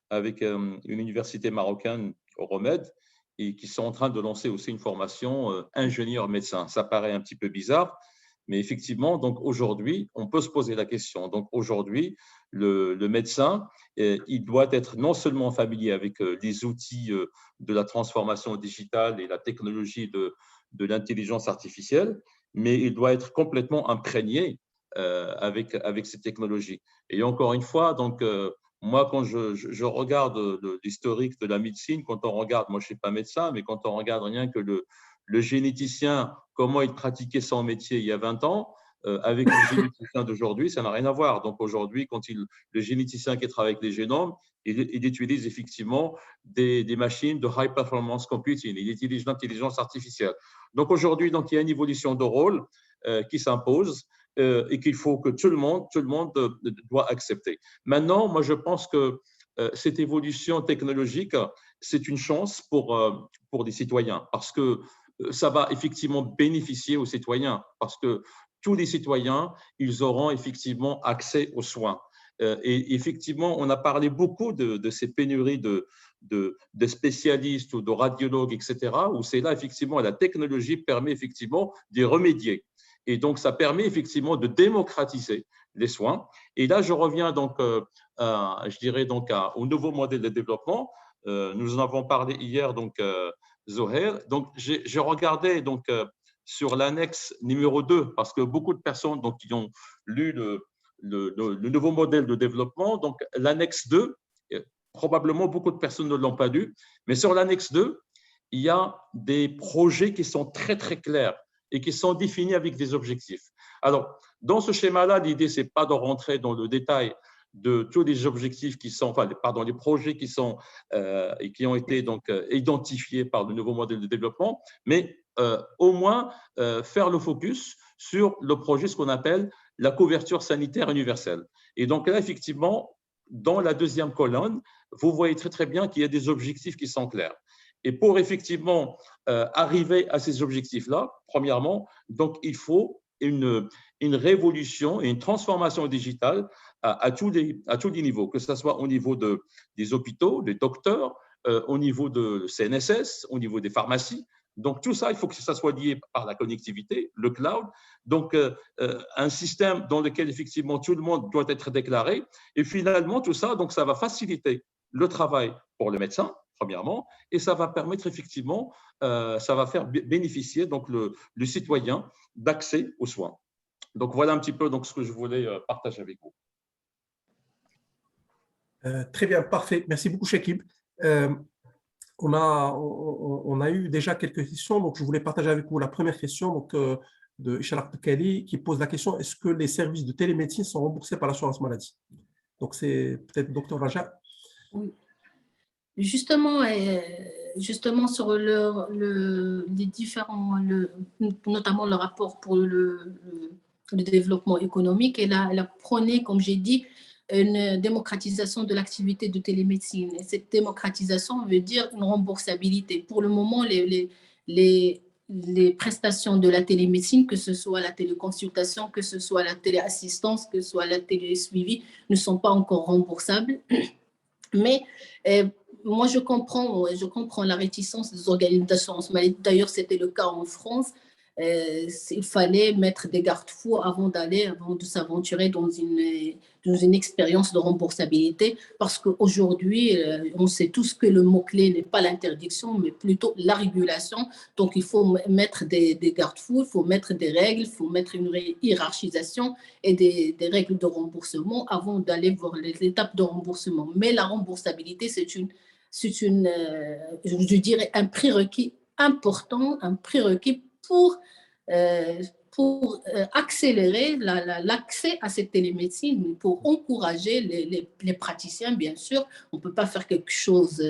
avec une université marocaine au Remède et qui sont en train de lancer aussi une formation ingénieur-médecin. Ça paraît un petit peu bizarre, mais effectivement, donc aujourd'hui, on peut se poser la question. Donc aujourd'hui, le médecin, il doit être non seulement familier avec les outils de la transformation digitale et la technologie de l'intelligence artificielle, mais il doit être complètement imprégné avec ces technologies. Et encore une fois, donc, moi, quand je regarde l'historique de la médecine, quand on regarde, moi je ne suis pas médecin, mais quand on regarde rien que le généticien, comment il pratiquait son métier il y a 20 ans, avec le généticien d'aujourd'hui, ça n'a rien à voir. Donc aujourd'hui, le généticien qui travaille avec les génomes, il utilise effectivement des machines de high performance computing, il utilise l'intelligence artificielle. Donc aujourd'hui, donc, il y a une évolution de rôle qui s'impose et qu'il faut que tout le monde doit accepter. Maintenant, moi je pense que cette évolution technologique, c'est une chance pour les citoyens parce que ça va effectivement bénéficier aux citoyens parce que tous les citoyens, ils auront effectivement accès aux soins. Et effectivement, on a parlé beaucoup de ces pénuries de spécialistes ou de radiologues, etc., où c'est là, effectivement, la technologie permet effectivement d'y remédier. Et donc, ça permet effectivement de démocratiser les soins. Et là, je reviens donc, je dirais donc au nouveau modèle de développement. Nous en avons parlé hier, donc, Zohair. Donc, j'ai regardé donc, sur l'annexe numéro 2, parce que beaucoup de personnes donc, qui ont lu le nouveau modèle de développement, donc l'annexe 2, probablement beaucoup de personnes ne l'ont pas lu, mais sur l'annexe 2, il y a des projets qui sont très, très clairs et qui sont définis avec des objectifs. Alors, dans ce schéma-là, l'idée, ce n'est pas de rentrer dans le détail de tous les objectifs qui sont, enfin, pardon, les projets qui sont et qui ont été donc identifiés par le nouveau modèle de développement, mais au moins faire le focus sur le projet, ce qu'on appelle la couverture sanitaire universelle. Et donc là, effectivement, dans la deuxième colonne, vous voyez très, très bien qu'il y a des objectifs qui sont clairs. Et pour effectivement arriver à ces objectifs-là, premièrement, donc il faut une révolution et une transformation digitale à tous les niveaux, que ce soit au niveau des hôpitaux, des docteurs, au niveau de CNSS, au niveau des pharmacies. Donc tout ça, il faut que ça soit lié par la connectivité, le cloud. Donc un système dans lequel effectivement tout le monde doit être déclaré. Et finalement, tout ça, donc ça va faciliter le travail pour le médecin, premièrement, et ça va permettre effectivement, ça va faire bénéficier donc le citoyen d'accès aux soins. Donc voilà un petit peu donc ce que je voulais partager avec vous. Très bien, parfait. Merci beaucoup, Chekib. On a eu déjà quelques questions, donc je voulais partager avec vous la première question donc, de Ishaq Kali qui pose la question: est-ce que les services de télémédecine sont remboursés par l'assurance maladie? Donc c'est peut-être Dr Raja. Oui. Justement sur les différents, notamment le rapport pour le développement économique, elle a prôné, comme j'ai dit, une démocratisation de l'activité de télémédecine. Et cette démocratisation veut dire une remboursabilité. Pour le moment, les prestations de la télémédecine, que ce soit la téléconsultation, que ce soit la téléassistance, que ce soit la télésuivi, ne sont pas encore remboursables. Mais moi, je comprends la réticence des organismes d'assurance maladie. D'ailleurs, c'était le cas en France. il fallait mettre des garde-fous avant de s'aventurer dans une expérience de remboursabilité, parce qu'aujourd'hui, on sait tous que le mot-clé n'est pas l'interdiction, mais plutôt la régulation. Donc, il faut mettre des garde-fous, il faut mettre des règles, il faut mettre une hiérarchisation et des règles de remboursement avant d'aller voir les étapes de remboursement. Mais la remboursabilité, je dirais, un prérequis important, un prérequis pour accélérer l'accès à cette télémédecine, pour encourager les praticiens, bien sûr. On ne peut pas faire quelque chose…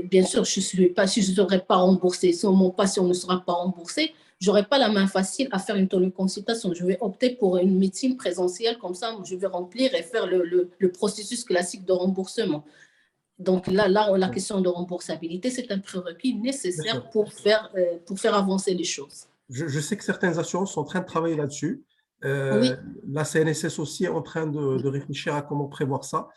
bien sûr, si je ne serais pas remboursé, si mon patient ne sera pas remboursé, je n'aurai pas la main facile à faire une téléconsultation. Je vais opter pour une médecine présentielle, comme ça, je vais remplir et faire le processus classique de remboursement. Donc là, la question de remboursabilité, c'est un prérequis nécessaire pour faire avancer les choses. Je sais que certaines assurances sont en train de travailler là-dessus. Oui. La CNSS aussi est en train de réfléchir à comment prévoir ça,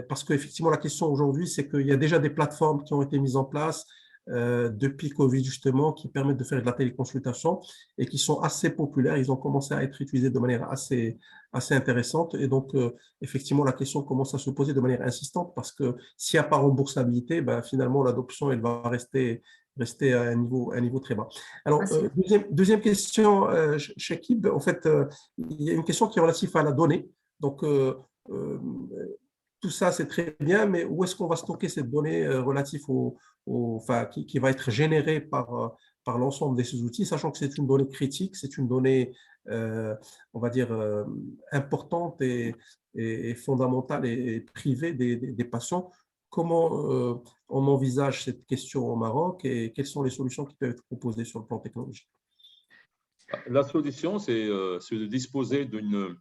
parce qu'effectivement, la question aujourd'hui, c'est qu'il y a déjà des plateformes qui ont été mises en place depuis Covid, justement, qui permettent de faire de la téléconsultation et qui sont assez populaires. Ils ont commencé à être utilisés de manière assez intéressante. Et donc, effectivement, la question commence à se poser de manière insistante, parce que s'il n'y a pas remboursabilité, ben, finalement, l'adoption, elle va rester à un niveau très bas. Alors, deuxième question, Chekib, en fait, il y a une question qui est relative à la donnée. Donc, tout ça, c'est très bien, mais où est-ce qu'on va stocker cette donnée relative qui va être générée par l'ensemble de ces outils, sachant que c'est une donnée critique, c'est une donnée, on va dire, importante et fondamentale et privée des patients. Comment on envisage cette question au Maroc et quelles sont les solutions qui peuvent être proposées sur le plan technologique? La solution, c'est de disposer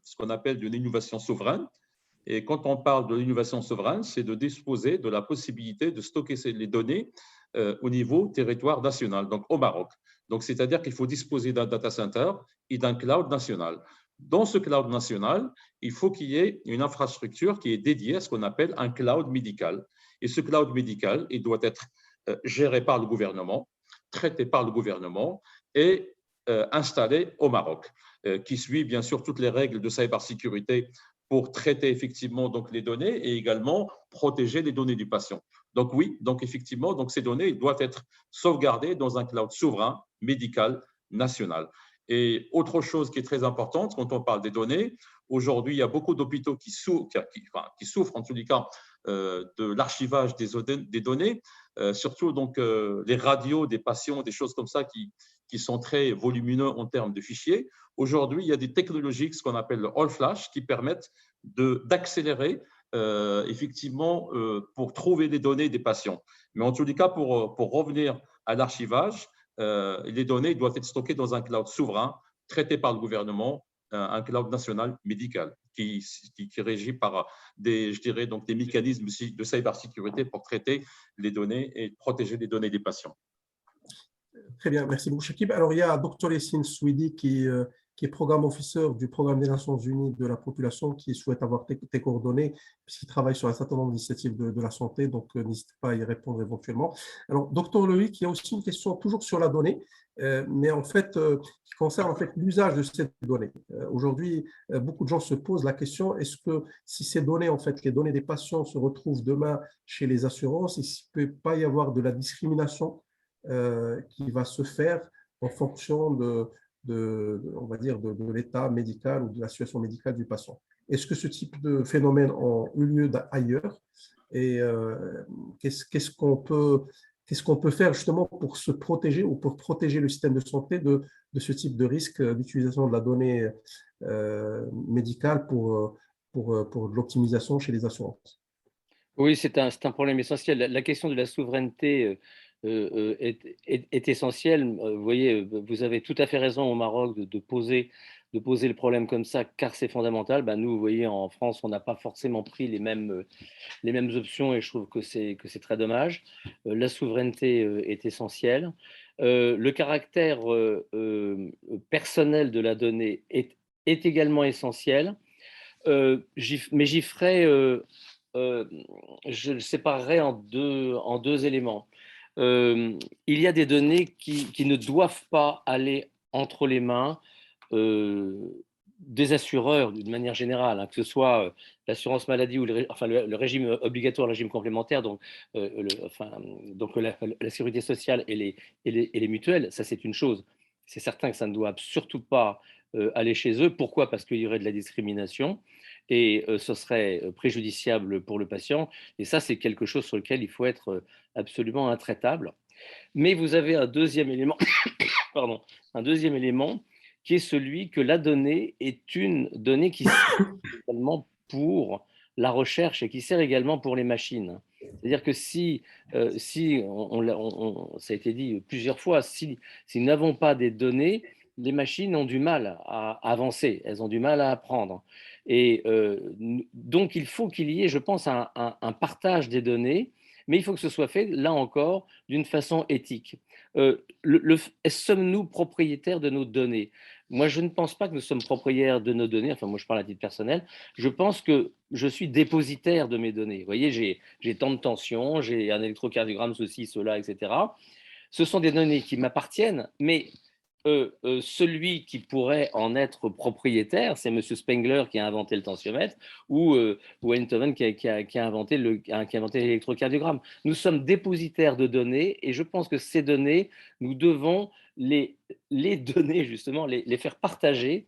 ce qu'on appelle d'une innovation souveraine. Et quand on parle de l'innovation souveraine, c'est de disposer de la possibilité de stocker les données au niveau territoire national, donc au Maroc. Donc, c'est-à-dire qu'il faut disposer d'un data center et d'un cloud national. Dans ce cloud national, il faut qu'il y ait une infrastructure qui est dédiée à ce qu'on appelle un cloud médical. Et ce cloud médical, il doit être géré par le gouvernement, traité par le gouvernement et installé au Maroc, qui suit bien sûr toutes les règles de cybersécurité pour traiter effectivement donc les données et également protéger les données du patient. Donc oui, donc effectivement, donc ces données doivent être sauvegardées dans un cloud souverain médical national. Et autre chose qui est très importante quand on parle des données, aujourd'hui il y a beaucoup d'hôpitaux qui souffrent en tous les cas de l'archivage des données, surtout donc les radios des patients, des choses comme ça qui sont très volumineux en termes de fichiers. Aujourd'hui, il y a des technologies, ce qu'on appelle le all-flash, qui permettent d'accélérer effectivement pour trouver les données des patients. Mais en tous les cas, pour revenir à l'archivage, les données doivent être stockées dans un cloud souverain, traité par le gouvernement, un cloud national médical qui régit par des mécanismes de cybersécurité pour traiter les données et protéger les données des patients. Très bien, merci beaucoup, Chekib. Alors, il y a Dr Yassine Souidi qui est programme officer du programme des Nations Unies de la population, qui souhaite avoir tes coordonnées, puisqu'il travaille sur un certain nombre d'initiatives de la santé, donc n'hésite pas à y répondre éventuellement. Alors, Dr Loïc, il y a aussi une question toujours sur la donnée, mais en fait, qui concerne en fait l'usage de cette donnée. Aujourd'hui, beaucoup de gens se posent la question, est-ce que si ces données, en fait, les données des patients se retrouvent demain chez les assurances, il ne peut pas y avoir de la discrimination qui va se faire en fonction on va dire, de l'état médical ou de la situation médicale du patient. Est-ce que ce type de phénomène a eu lieu ailleurs? Et qu'est-ce qu'on peut faire justement pour se protéger ou pour protéger le système de santé de ce type de risque d'utilisation de la donnée médicale pour l'optimisation chez les assurances? Oui, c'est un problème essentiel. La question de la souveraineté est essentielle. Vous voyez, vous avez tout à fait raison au Maroc de poser le problème comme ça, car c'est fondamental. Nous, vous voyez, en France, on n'a pas forcément pris les mêmes options et je trouve que c'est très dommage. La souveraineté est essentielle. Le caractère personnel de la donnée est également essentiel. Mais j'y ferai… je le séparerai en deux éléments. il y a des données qui ne doivent pas aller entre les mains des assureurs d'une manière générale, hein, que ce soit l'assurance maladie ou le régime obligatoire, le régime complémentaire, donc, donc la sécurité sociale et les mutuelles, ça c'est une chose. C'est certain que ça ne doit surtout pas aller chez eux. Pourquoi? Parce qu'il y aurait de la discrimination et ce serait préjudiciable pour le patient. Et ça, c'est quelque chose sur lequel il faut être absolument intraitable. Mais vous avez un deuxième élément, pardon, un deuxième élément qui est celui que la donnée est une donnée qui sert également pour la recherche et qui sert également pour les machines. C'est-à-dire que si ça a été dit plusieurs fois, si nous n'avons pas des données, les machines ont du mal à avancer, elles ont du mal à apprendre. Et donc, il faut qu'il y ait, je pense, un partage des données, mais il faut que ce soit fait, là encore, d'une façon éthique. Sommes-nous propriétaires de nos données? Moi, je ne pense pas que nous sommes propriétaires de nos données. Enfin, moi, je parle à titre personnel. Je pense que je suis dépositaire de mes données. Vous voyez, j'ai tant de tension, j'ai un électrocardiogramme, ceci, cela, etc. Ce sont des données qui m'appartiennent, mais celui qui pourrait en être propriétaire, c'est M. Spengler qui a inventé le tensiomètre ou Einthoven qui a inventé l'électrocardiogramme. Nous sommes dépositaires de données et je pense que ces données, nous devons les donner justement, les faire partager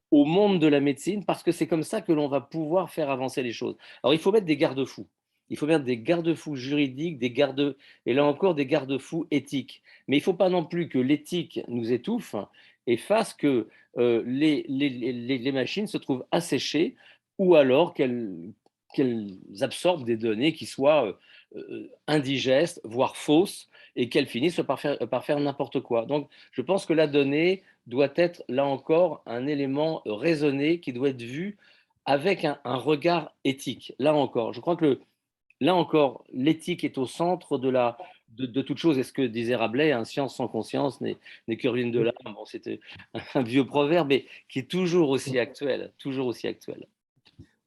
au monde de la médecine parce que c'est comme ça que l'on va pouvoir faire avancer les choses. Alors il faut mettre des garde-fous. Il faut mettre des garde-fous juridiques, et là encore des garde-fous éthiques. Mais il ne faut pas non plus que l'éthique nous étouffe et fasse que les machines se trouvent asséchées ou alors qu'elles absorbent des données qui soient indigestes, voire fausses, et qu'elles finissent par faire n'importe quoi. Donc, je pense que la donnée doit être, là encore, un élément raisonné qui doit être vu avec un regard éthique. Là encore, je crois que là encore, l'éthique est au centre de toute chose. Et ce que disait Rabelais, hein, science sans conscience n'est que ruine de l'âme. Bon, c'était un vieux proverbe, mais qui est toujours aussi actuel, toujours aussi actuel.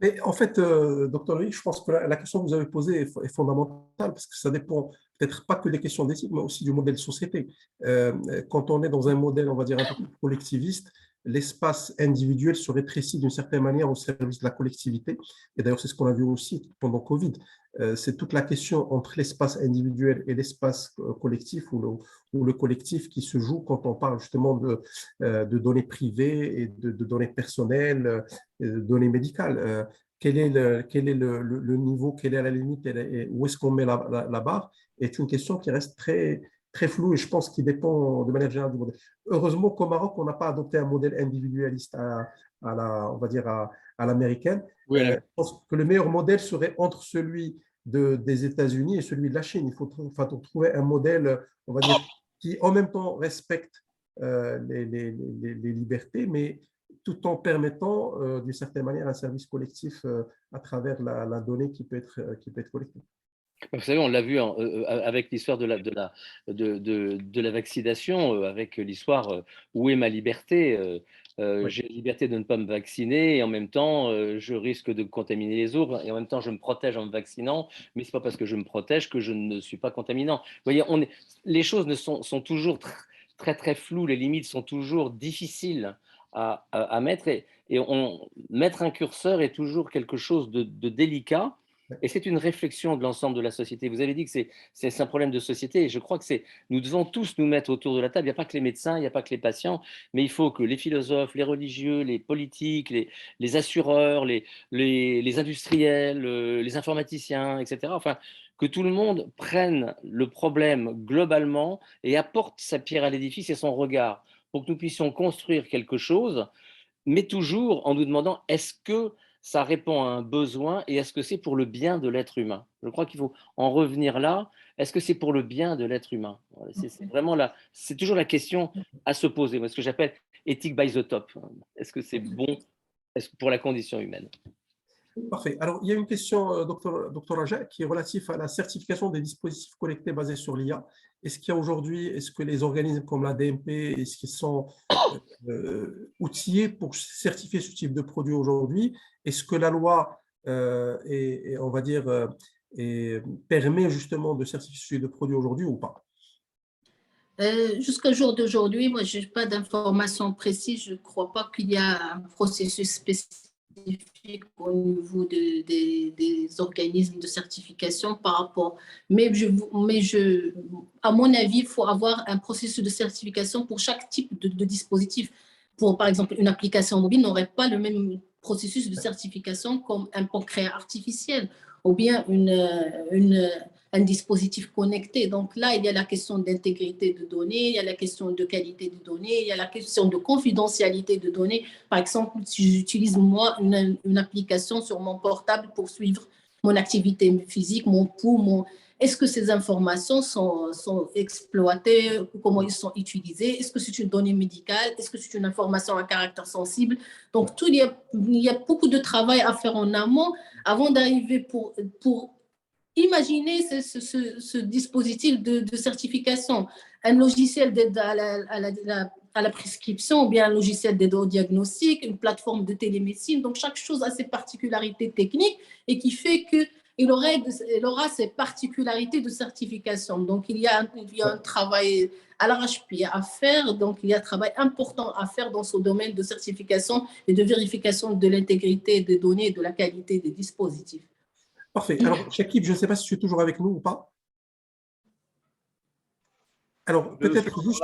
Mais en fait, docteur Loïc, je pense que la question que vous avez posée est fondamentale parce que ça dépend peut-être pas que des questions d'éthique, mais aussi du modèle de société. Quand on est dans un modèle, on va dire, un peu plus collectiviste, l'espace individuel se rétrécit d'une certaine manière au service de la collectivité. Et d'ailleurs, c'est ce qu'on a vu aussi pendant Covid. C'est toute la question entre l'espace individuel et l'espace collectif ou le collectif qui se joue quand on parle justement de données privées et de données personnelles, de données médicales. Quel est le niveau, quelle est la limite, où est-ce qu'on met la barre, est une question qui reste très, très floue et je pense qu'il dépend de manière générale du modèle. Heureusement qu'au Maroc, on n'a pas adopté un modèle individualiste on va dire à l'américaine. Oui, je pense que le meilleur modèle serait entre celui des États-Unis et celui de la Chine. Il faut trouver un modèle, on va dire, qui en même temps respecte les libertés, mais tout en permettant d'une certaine manière un service collectif à travers la donnée qui peut être collectée. Vous savez, on l'a vu avec l'histoire de la vaccination, avec l'histoire où est ma liberté. Oui. J'ai la liberté de ne pas me vacciner et en même temps, je risque de contaminer les autres et en même temps, je me protège en me vaccinant, mais ce n'est pas parce que je me protège que je ne suis pas contaminant. Vous voyez, les choses sont toujours très, très floues, les limites sont toujours difficiles à mettre et mettre un curseur est toujours quelque chose de délicat. Et c'est une réflexion de l'ensemble de la société. Vous avez dit que c'est un problème de société. Et je crois que nous devons tous nous mettre autour de la table. Il n'y a pas que les médecins, il n'y a pas que les patients, mais il faut que les philosophes, les religieux, les politiques, les assureurs, les industriels, les informaticiens, etc. Enfin, que tout le monde prenne le problème globalement et apporte sa pierre à l'édifice et son regard pour que nous puissions construire quelque chose, mais toujours en nous demandant est-ce que ça répond à un besoin et est-ce que c'est pour le bien de l'être humain? Je crois qu'il faut en revenir là. Est-ce que c'est pour le bien de l'être humain? C'est vraiment là, c'est toujours la question à se poser. Moi, ce que j'appelle éthique by the top. Est-ce que c'est bon pour la condition humaine? Parfait. Alors, il y a une question, docteur Raja, qui est relative à la certification des dispositifs connectés basés sur l'IA. Est-ce que les organismes comme la DMP, est-ce qu'ils sont outillés pour certifier ce type de produit aujourd'hui? Est-ce que la loi on va dire, et permet justement de certifier de produits aujourd'hui ou pas? Jusqu'au jour d'aujourd'hui, moi, je n'ai pas d'informations précises. Je ne crois pas qu'il y a un processus spécifique au niveau des organismes de certification par rapport. À mon avis, il faut avoir un processus de certification pour chaque type de dispositif. Pour, par exemple, une application mobile n'aurait pas le même processus de certification comme un pancréas artificiel ou bien un dispositif connecté. Donc là, il y a la question d'intégrité de données, il y a la question de qualité de données, il y a la question de confidentialité de données. Par exemple, si j'utilise moi une application sur mon portable pour suivre mon activité physique, mon pouls, est-ce que ces informations sont exploitées? Comment ils sont utilisés? Est-ce que c'est une donnée médicale? Est-ce que c'est une information à caractère sensible? Donc, il y a beaucoup de travail à faire en amont avant d'arriver pour imaginer ce dispositif de certification. Un logiciel d'aide à la prescription ou bien un logiciel d'aide au diagnostic, une plateforme de télémédecine. Donc, chaque chose a ses particularités techniques et qui fait qu'il aura ses particularités de certification. Donc, il y a un travail à l'arrache-pied à faire. Donc, il y a un travail important à faire dans ce domaine de certification et de vérification de l'intégrité des données et de la qualité des dispositifs. Parfait. Alors, Chakib, je ne sais pas si tu es toujours avec nous ou pas. Alors, peut-être juste,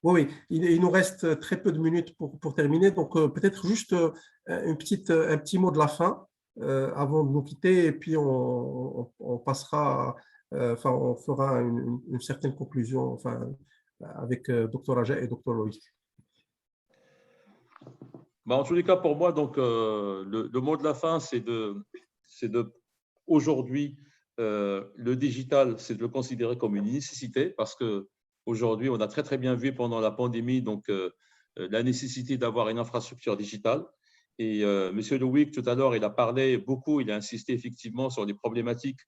oui, il nous reste très peu de minutes pour terminer, donc peut-être juste un petit mot de la fin avant de nous quitter, et puis on passera, enfin, on fera une certaine conclusion, enfin, avec Dr Raja et Dr Loïc. En tous les cas, pour moi, donc, le mot de la fin, c'est aujourd'hui, le digital, c'est de le considérer comme une nécessité parce qu'aujourd'hui, on a très, très bien vu pendant la pandémie donc, la nécessité d'avoir une infrastructure digitale. Et M. Loïc, tout à l'heure, il a parlé beaucoup, il a insisté effectivement sur les problématiques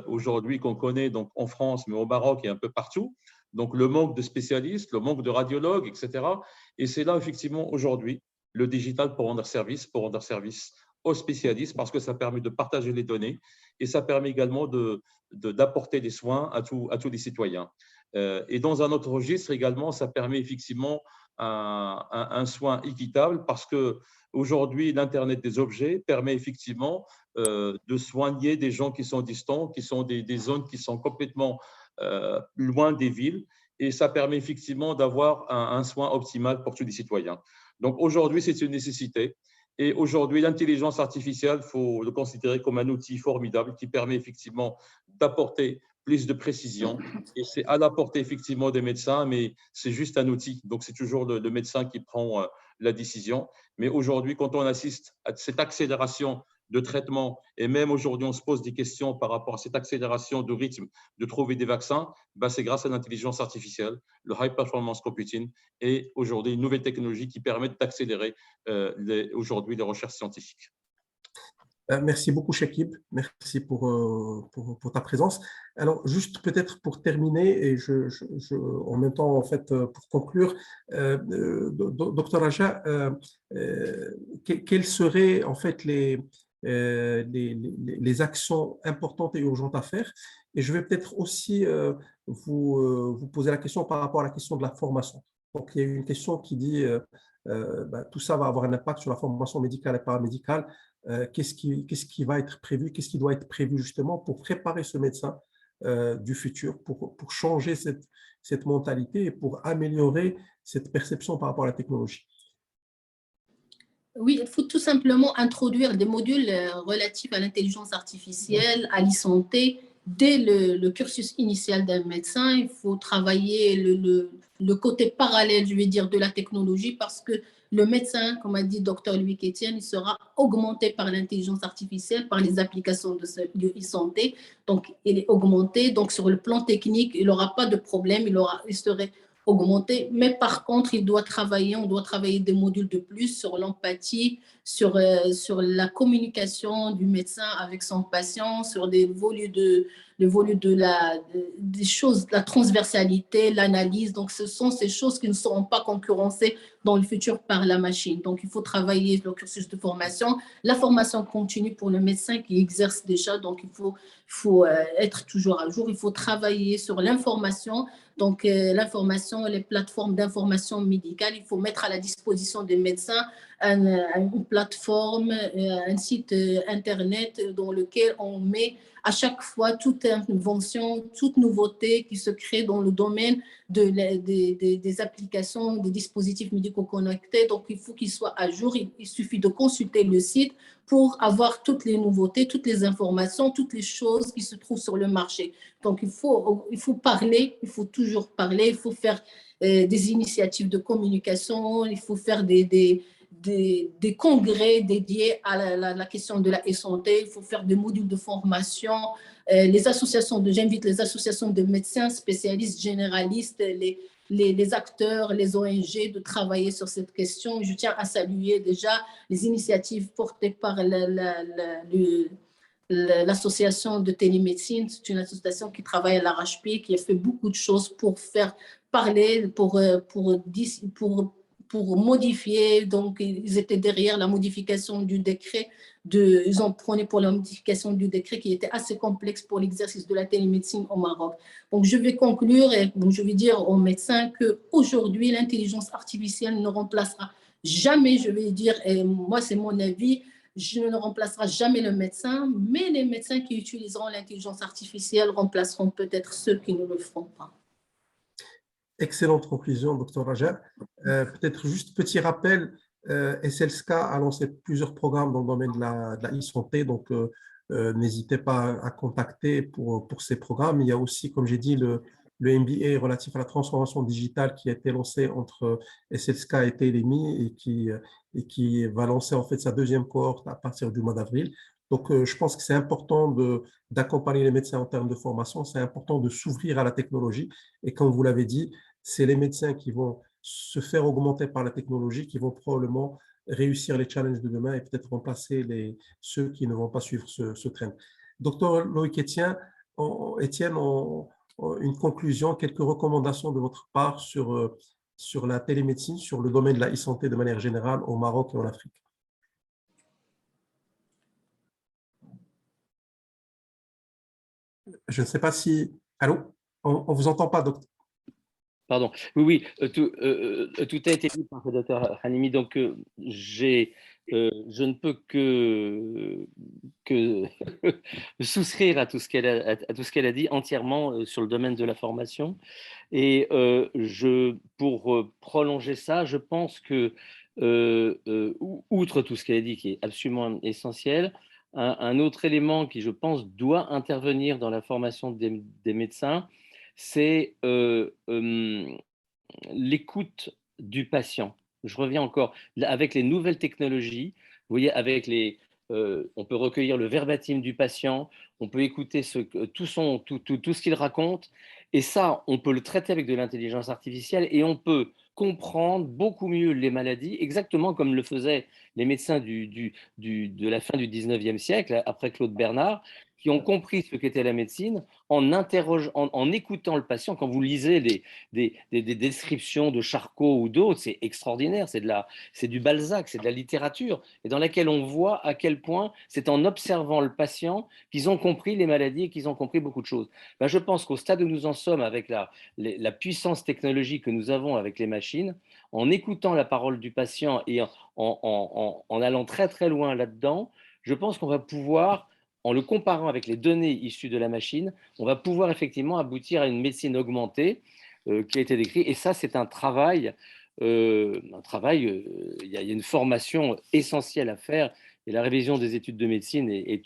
aujourd'hui qu'on connaît donc, en France, mais au Maroc et un peu partout. Donc, le manque de spécialistes, le manque de radiologues, etc. Et c'est là, effectivement, aujourd'hui, le digital pour rendre service aux spécialistes parce que ça permet de partager les données et ça permet également d'apporter des soins à tous les citoyens. Et dans un autre registre également, ça permet effectivement un soin équitable parce qu'aujourd'hui, l'Internet des objets permet effectivement de soigner des gens qui sont distants, qui sont des zones qui sont complètement loin des villes et ça permet effectivement d'avoir un soin optimal pour tous les citoyens. Donc aujourd'hui, c'est une nécessité. Et aujourd'hui, l'intelligence artificielle, il faut le considérer comme un outil formidable qui permet effectivement d'apporter plus de précision. Et c'est à la portée effectivement des médecins, mais c'est juste un outil. Donc, c'est toujours le médecin qui prend la décision. Mais aujourd'hui, quand on assiste à cette accélération de traitement, et même aujourd'hui, on se pose des questions par rapport à cette accélération de rythme de trouver des vaccins, c'est grâce à l'intelligence artificielle, le high performance computing et aujourd'hui une nouvelle technologie qui permettent d'accélérer aujourd'hui les recherches scientifiques. Merci beaucoup, Chakib. Merci pour ta présence. Alors, juste peut-être pour terminer, et en même temps, en fait, pour conclure, Dr Raja, quelles seraient en fait les actions importantes et urgentes à faire? Et je vais peut-être aussi vous poser la question par rapport à la question de la formation. Donc, il y a une question qui dit tout ça va avoir un impact sur la formation médicale et paramédicale. Qu'est-ce qui va être prévu, qu'est-ce qui doit être prévu justement pour préparer ce médecin du futur, pour changer cette mentalité et pour améliorer cette perception par rapport à la technologie? Oui, il faut tout simplement introduire des modules relatifs à l'intelligence artificielle, à l'e-santé, dès le cursus initial d'un médecin. Il faut travailler le côté parallèle, je vais dire, de la technologie parce que le médecin, comme a dit Dr Loïc Etienne, il sera augmenté par l'intelligence artificielle, par les applications de e-santé. Donc, il est augmenté. Donc, sur le plan technique, il n'aura pas de problème. Il serait augmenter. Mais par contre, on doit travailler des modules de plus sur l'empathie, sur la communication du médecin avec son patient, sur des volets des choses, la transversalité, l'analyse. Donc, ce sont ces choses qui ne seront pas concurrencées dans le futur par la machine. Donc, il faut travailler le cursus de formation, la formation continue pour le médecin qui exerce déjà. Donc, il faut être toujours à jour. Il faut travailler sur l'information. Donc, l'information, les plateformes d'information médicale, il faut mettre à la disposition des médecins une plateforme, un site Internet dans lequel on met à chaque fois toute invention, toute nouveauté qui se crée dans le domaine des applications, des dispositifs médicaux connectés. Donc, il faut qu'ils soient à jour. Il suffit de consulter le site pour avoir toutes les nouveautés, toutes les informations, toutes les choses qui se trouvent sur le marché. Donc, il faut parler, il faut toujours parler, il faut faire des initiatives de communication, il faut faire des congrès dédiés à la question de la e-santé, il faut faire des modules de formation. J'invite les associations de médecins spécialistes, généralistes, les acteurs, les ONG de travailler sur cette question. Je tiens à saluer déjà les initiatives portées par l'association de télémédecine. C'est une association qui travaille à l'arrache-pied, qui a fait beaucoup de choses pour faire parler, pour modifier. Donc, ils étaient derrière la modification du décret. Ils ont prôné pour la modification du décret qui était assez complexe pour l'exercice de la télémédecine au Maroc. Donc, je vais conclure et je vais dire aux médecins qu'aujourd'hui, l'intelligence artificielle ne remplacera jamais, je vais dire, et moi, c'est mon avis, ne remplacera jamais le médecin, mais les médecins qui utiliseront l'intelligence artificielle remplaceront peut-être ceux qui ne le feront pas. Excellente conclusion, Dr Raja. Peut-être juste petit rappel, SLSK a lancé plusieurs programmes dans le domaine de la e-santé, donc n'hésitez pas à contacter pour ces programmes. Il y a aussi, comme j'ai dit, le MBA relatif à la transformation digitale qui a été lancé entre SLSK et TLMI et qui va lancer en fait sa deuxième cohorte à partir du mois d'avril. Donc, je pense que c'est important d'accompagner les médecins en termes de formation, c'est important de s'ouvrir à la technologie et comme vous l'avez dit, c'est les médecins qui vont se faire augmenter par la technologie, qui vont probablement réussir les challenges de demain et peut-être remplacer ceux qui ne vont pas suivre ce trend. Docteur Loïc Etienne, une conclusion, quelques recommandations de votre part sur la télémédecine, sur le domaine de la e-santé de manière générale au Maroc et en Afrique. Je ne sais pas si… Allô? On ne vous entend pas, docteur. Pardon. Oui, tout a été dit par le docteur Hanimi, donc je ne peux que souscrire à tout ce qu'elle a dit entièrement sur le domaine de la formation. Et pour prolonger ça, je pense que, outre tout ce qu'elle a dit, qui est absolument essentiel, un autre élément qui, je pense, doit intervenir dans la formation des médecins, c'est l'écoute du patient. Je reviens encore, avec les nouvelles technologies, vous voyez, on peut recueillir le verbatim du patient, on peut écouter tout ce qu'il raconte, et ça, on peut le traiter avec de l'intelligence artificielle et on peut comprendre beaucoup mieux les maladies, exactement comme le faisaient les médecins de la fin du 19e siècle, après Claude Bernard, qui ont compris ce qu'était la médecine en écoutant le patient. Quand vous lisez des descriptions de Charcot ou d'autres, c'est extraordinaire, c'est du Balzac, c'est de la littérature, et dans laquelle on voit à quel point c'est en observant le patient qu'ils ont compris les maladies et qu'ils ont compris beaucoup de choses. Ben, je pense qu'au stade où nous en sommes avec la puissance technologique que nous avons avec les machines, en écoutant la parole du patient et en allant très très loin là-dedans, je pense qu'on va pouvoir, en le comparant avec les données issues de la machine, on va pouvoir effectivement aboutir à une médecine augmentée qui a été décrite. Et ça, c'est un travail, il y a une formation essentielle à faire. Et la révision des études de médecine est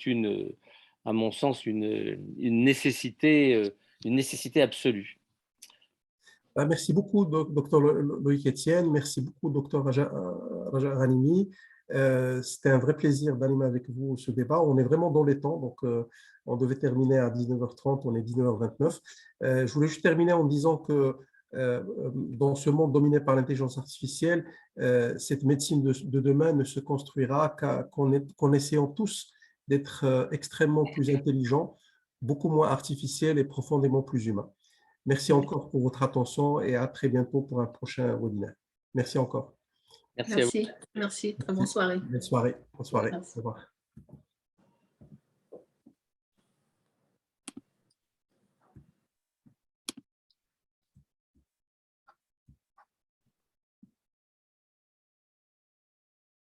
à mon sens, une nécessité absolue. Merci beaucoup, docteur Loïc Etienne. Merci beaucoup, docteur Raja Hanimi. C'était un vrai plaisir d'animer avec vous ce débat. On est vraiment dans les temps, donc on devait terminer à 19h30, on est 19h29. Je voulais juste terminer en disant que dans ce monde dominé par l'intelligence artificielle, cette médecine de demain ne se construira qu'en essayant tous d'être extrêmement plus intelligents, beaucoup moins artificiels et profondément plus humains. Merci encore pour votre attention et à très bientôt pour un prochain webinaire. Merci encore. Merci à vous. Merci. Très bonne soirée. Bonne soirée. Bonne soirée. Merci. Au revoir.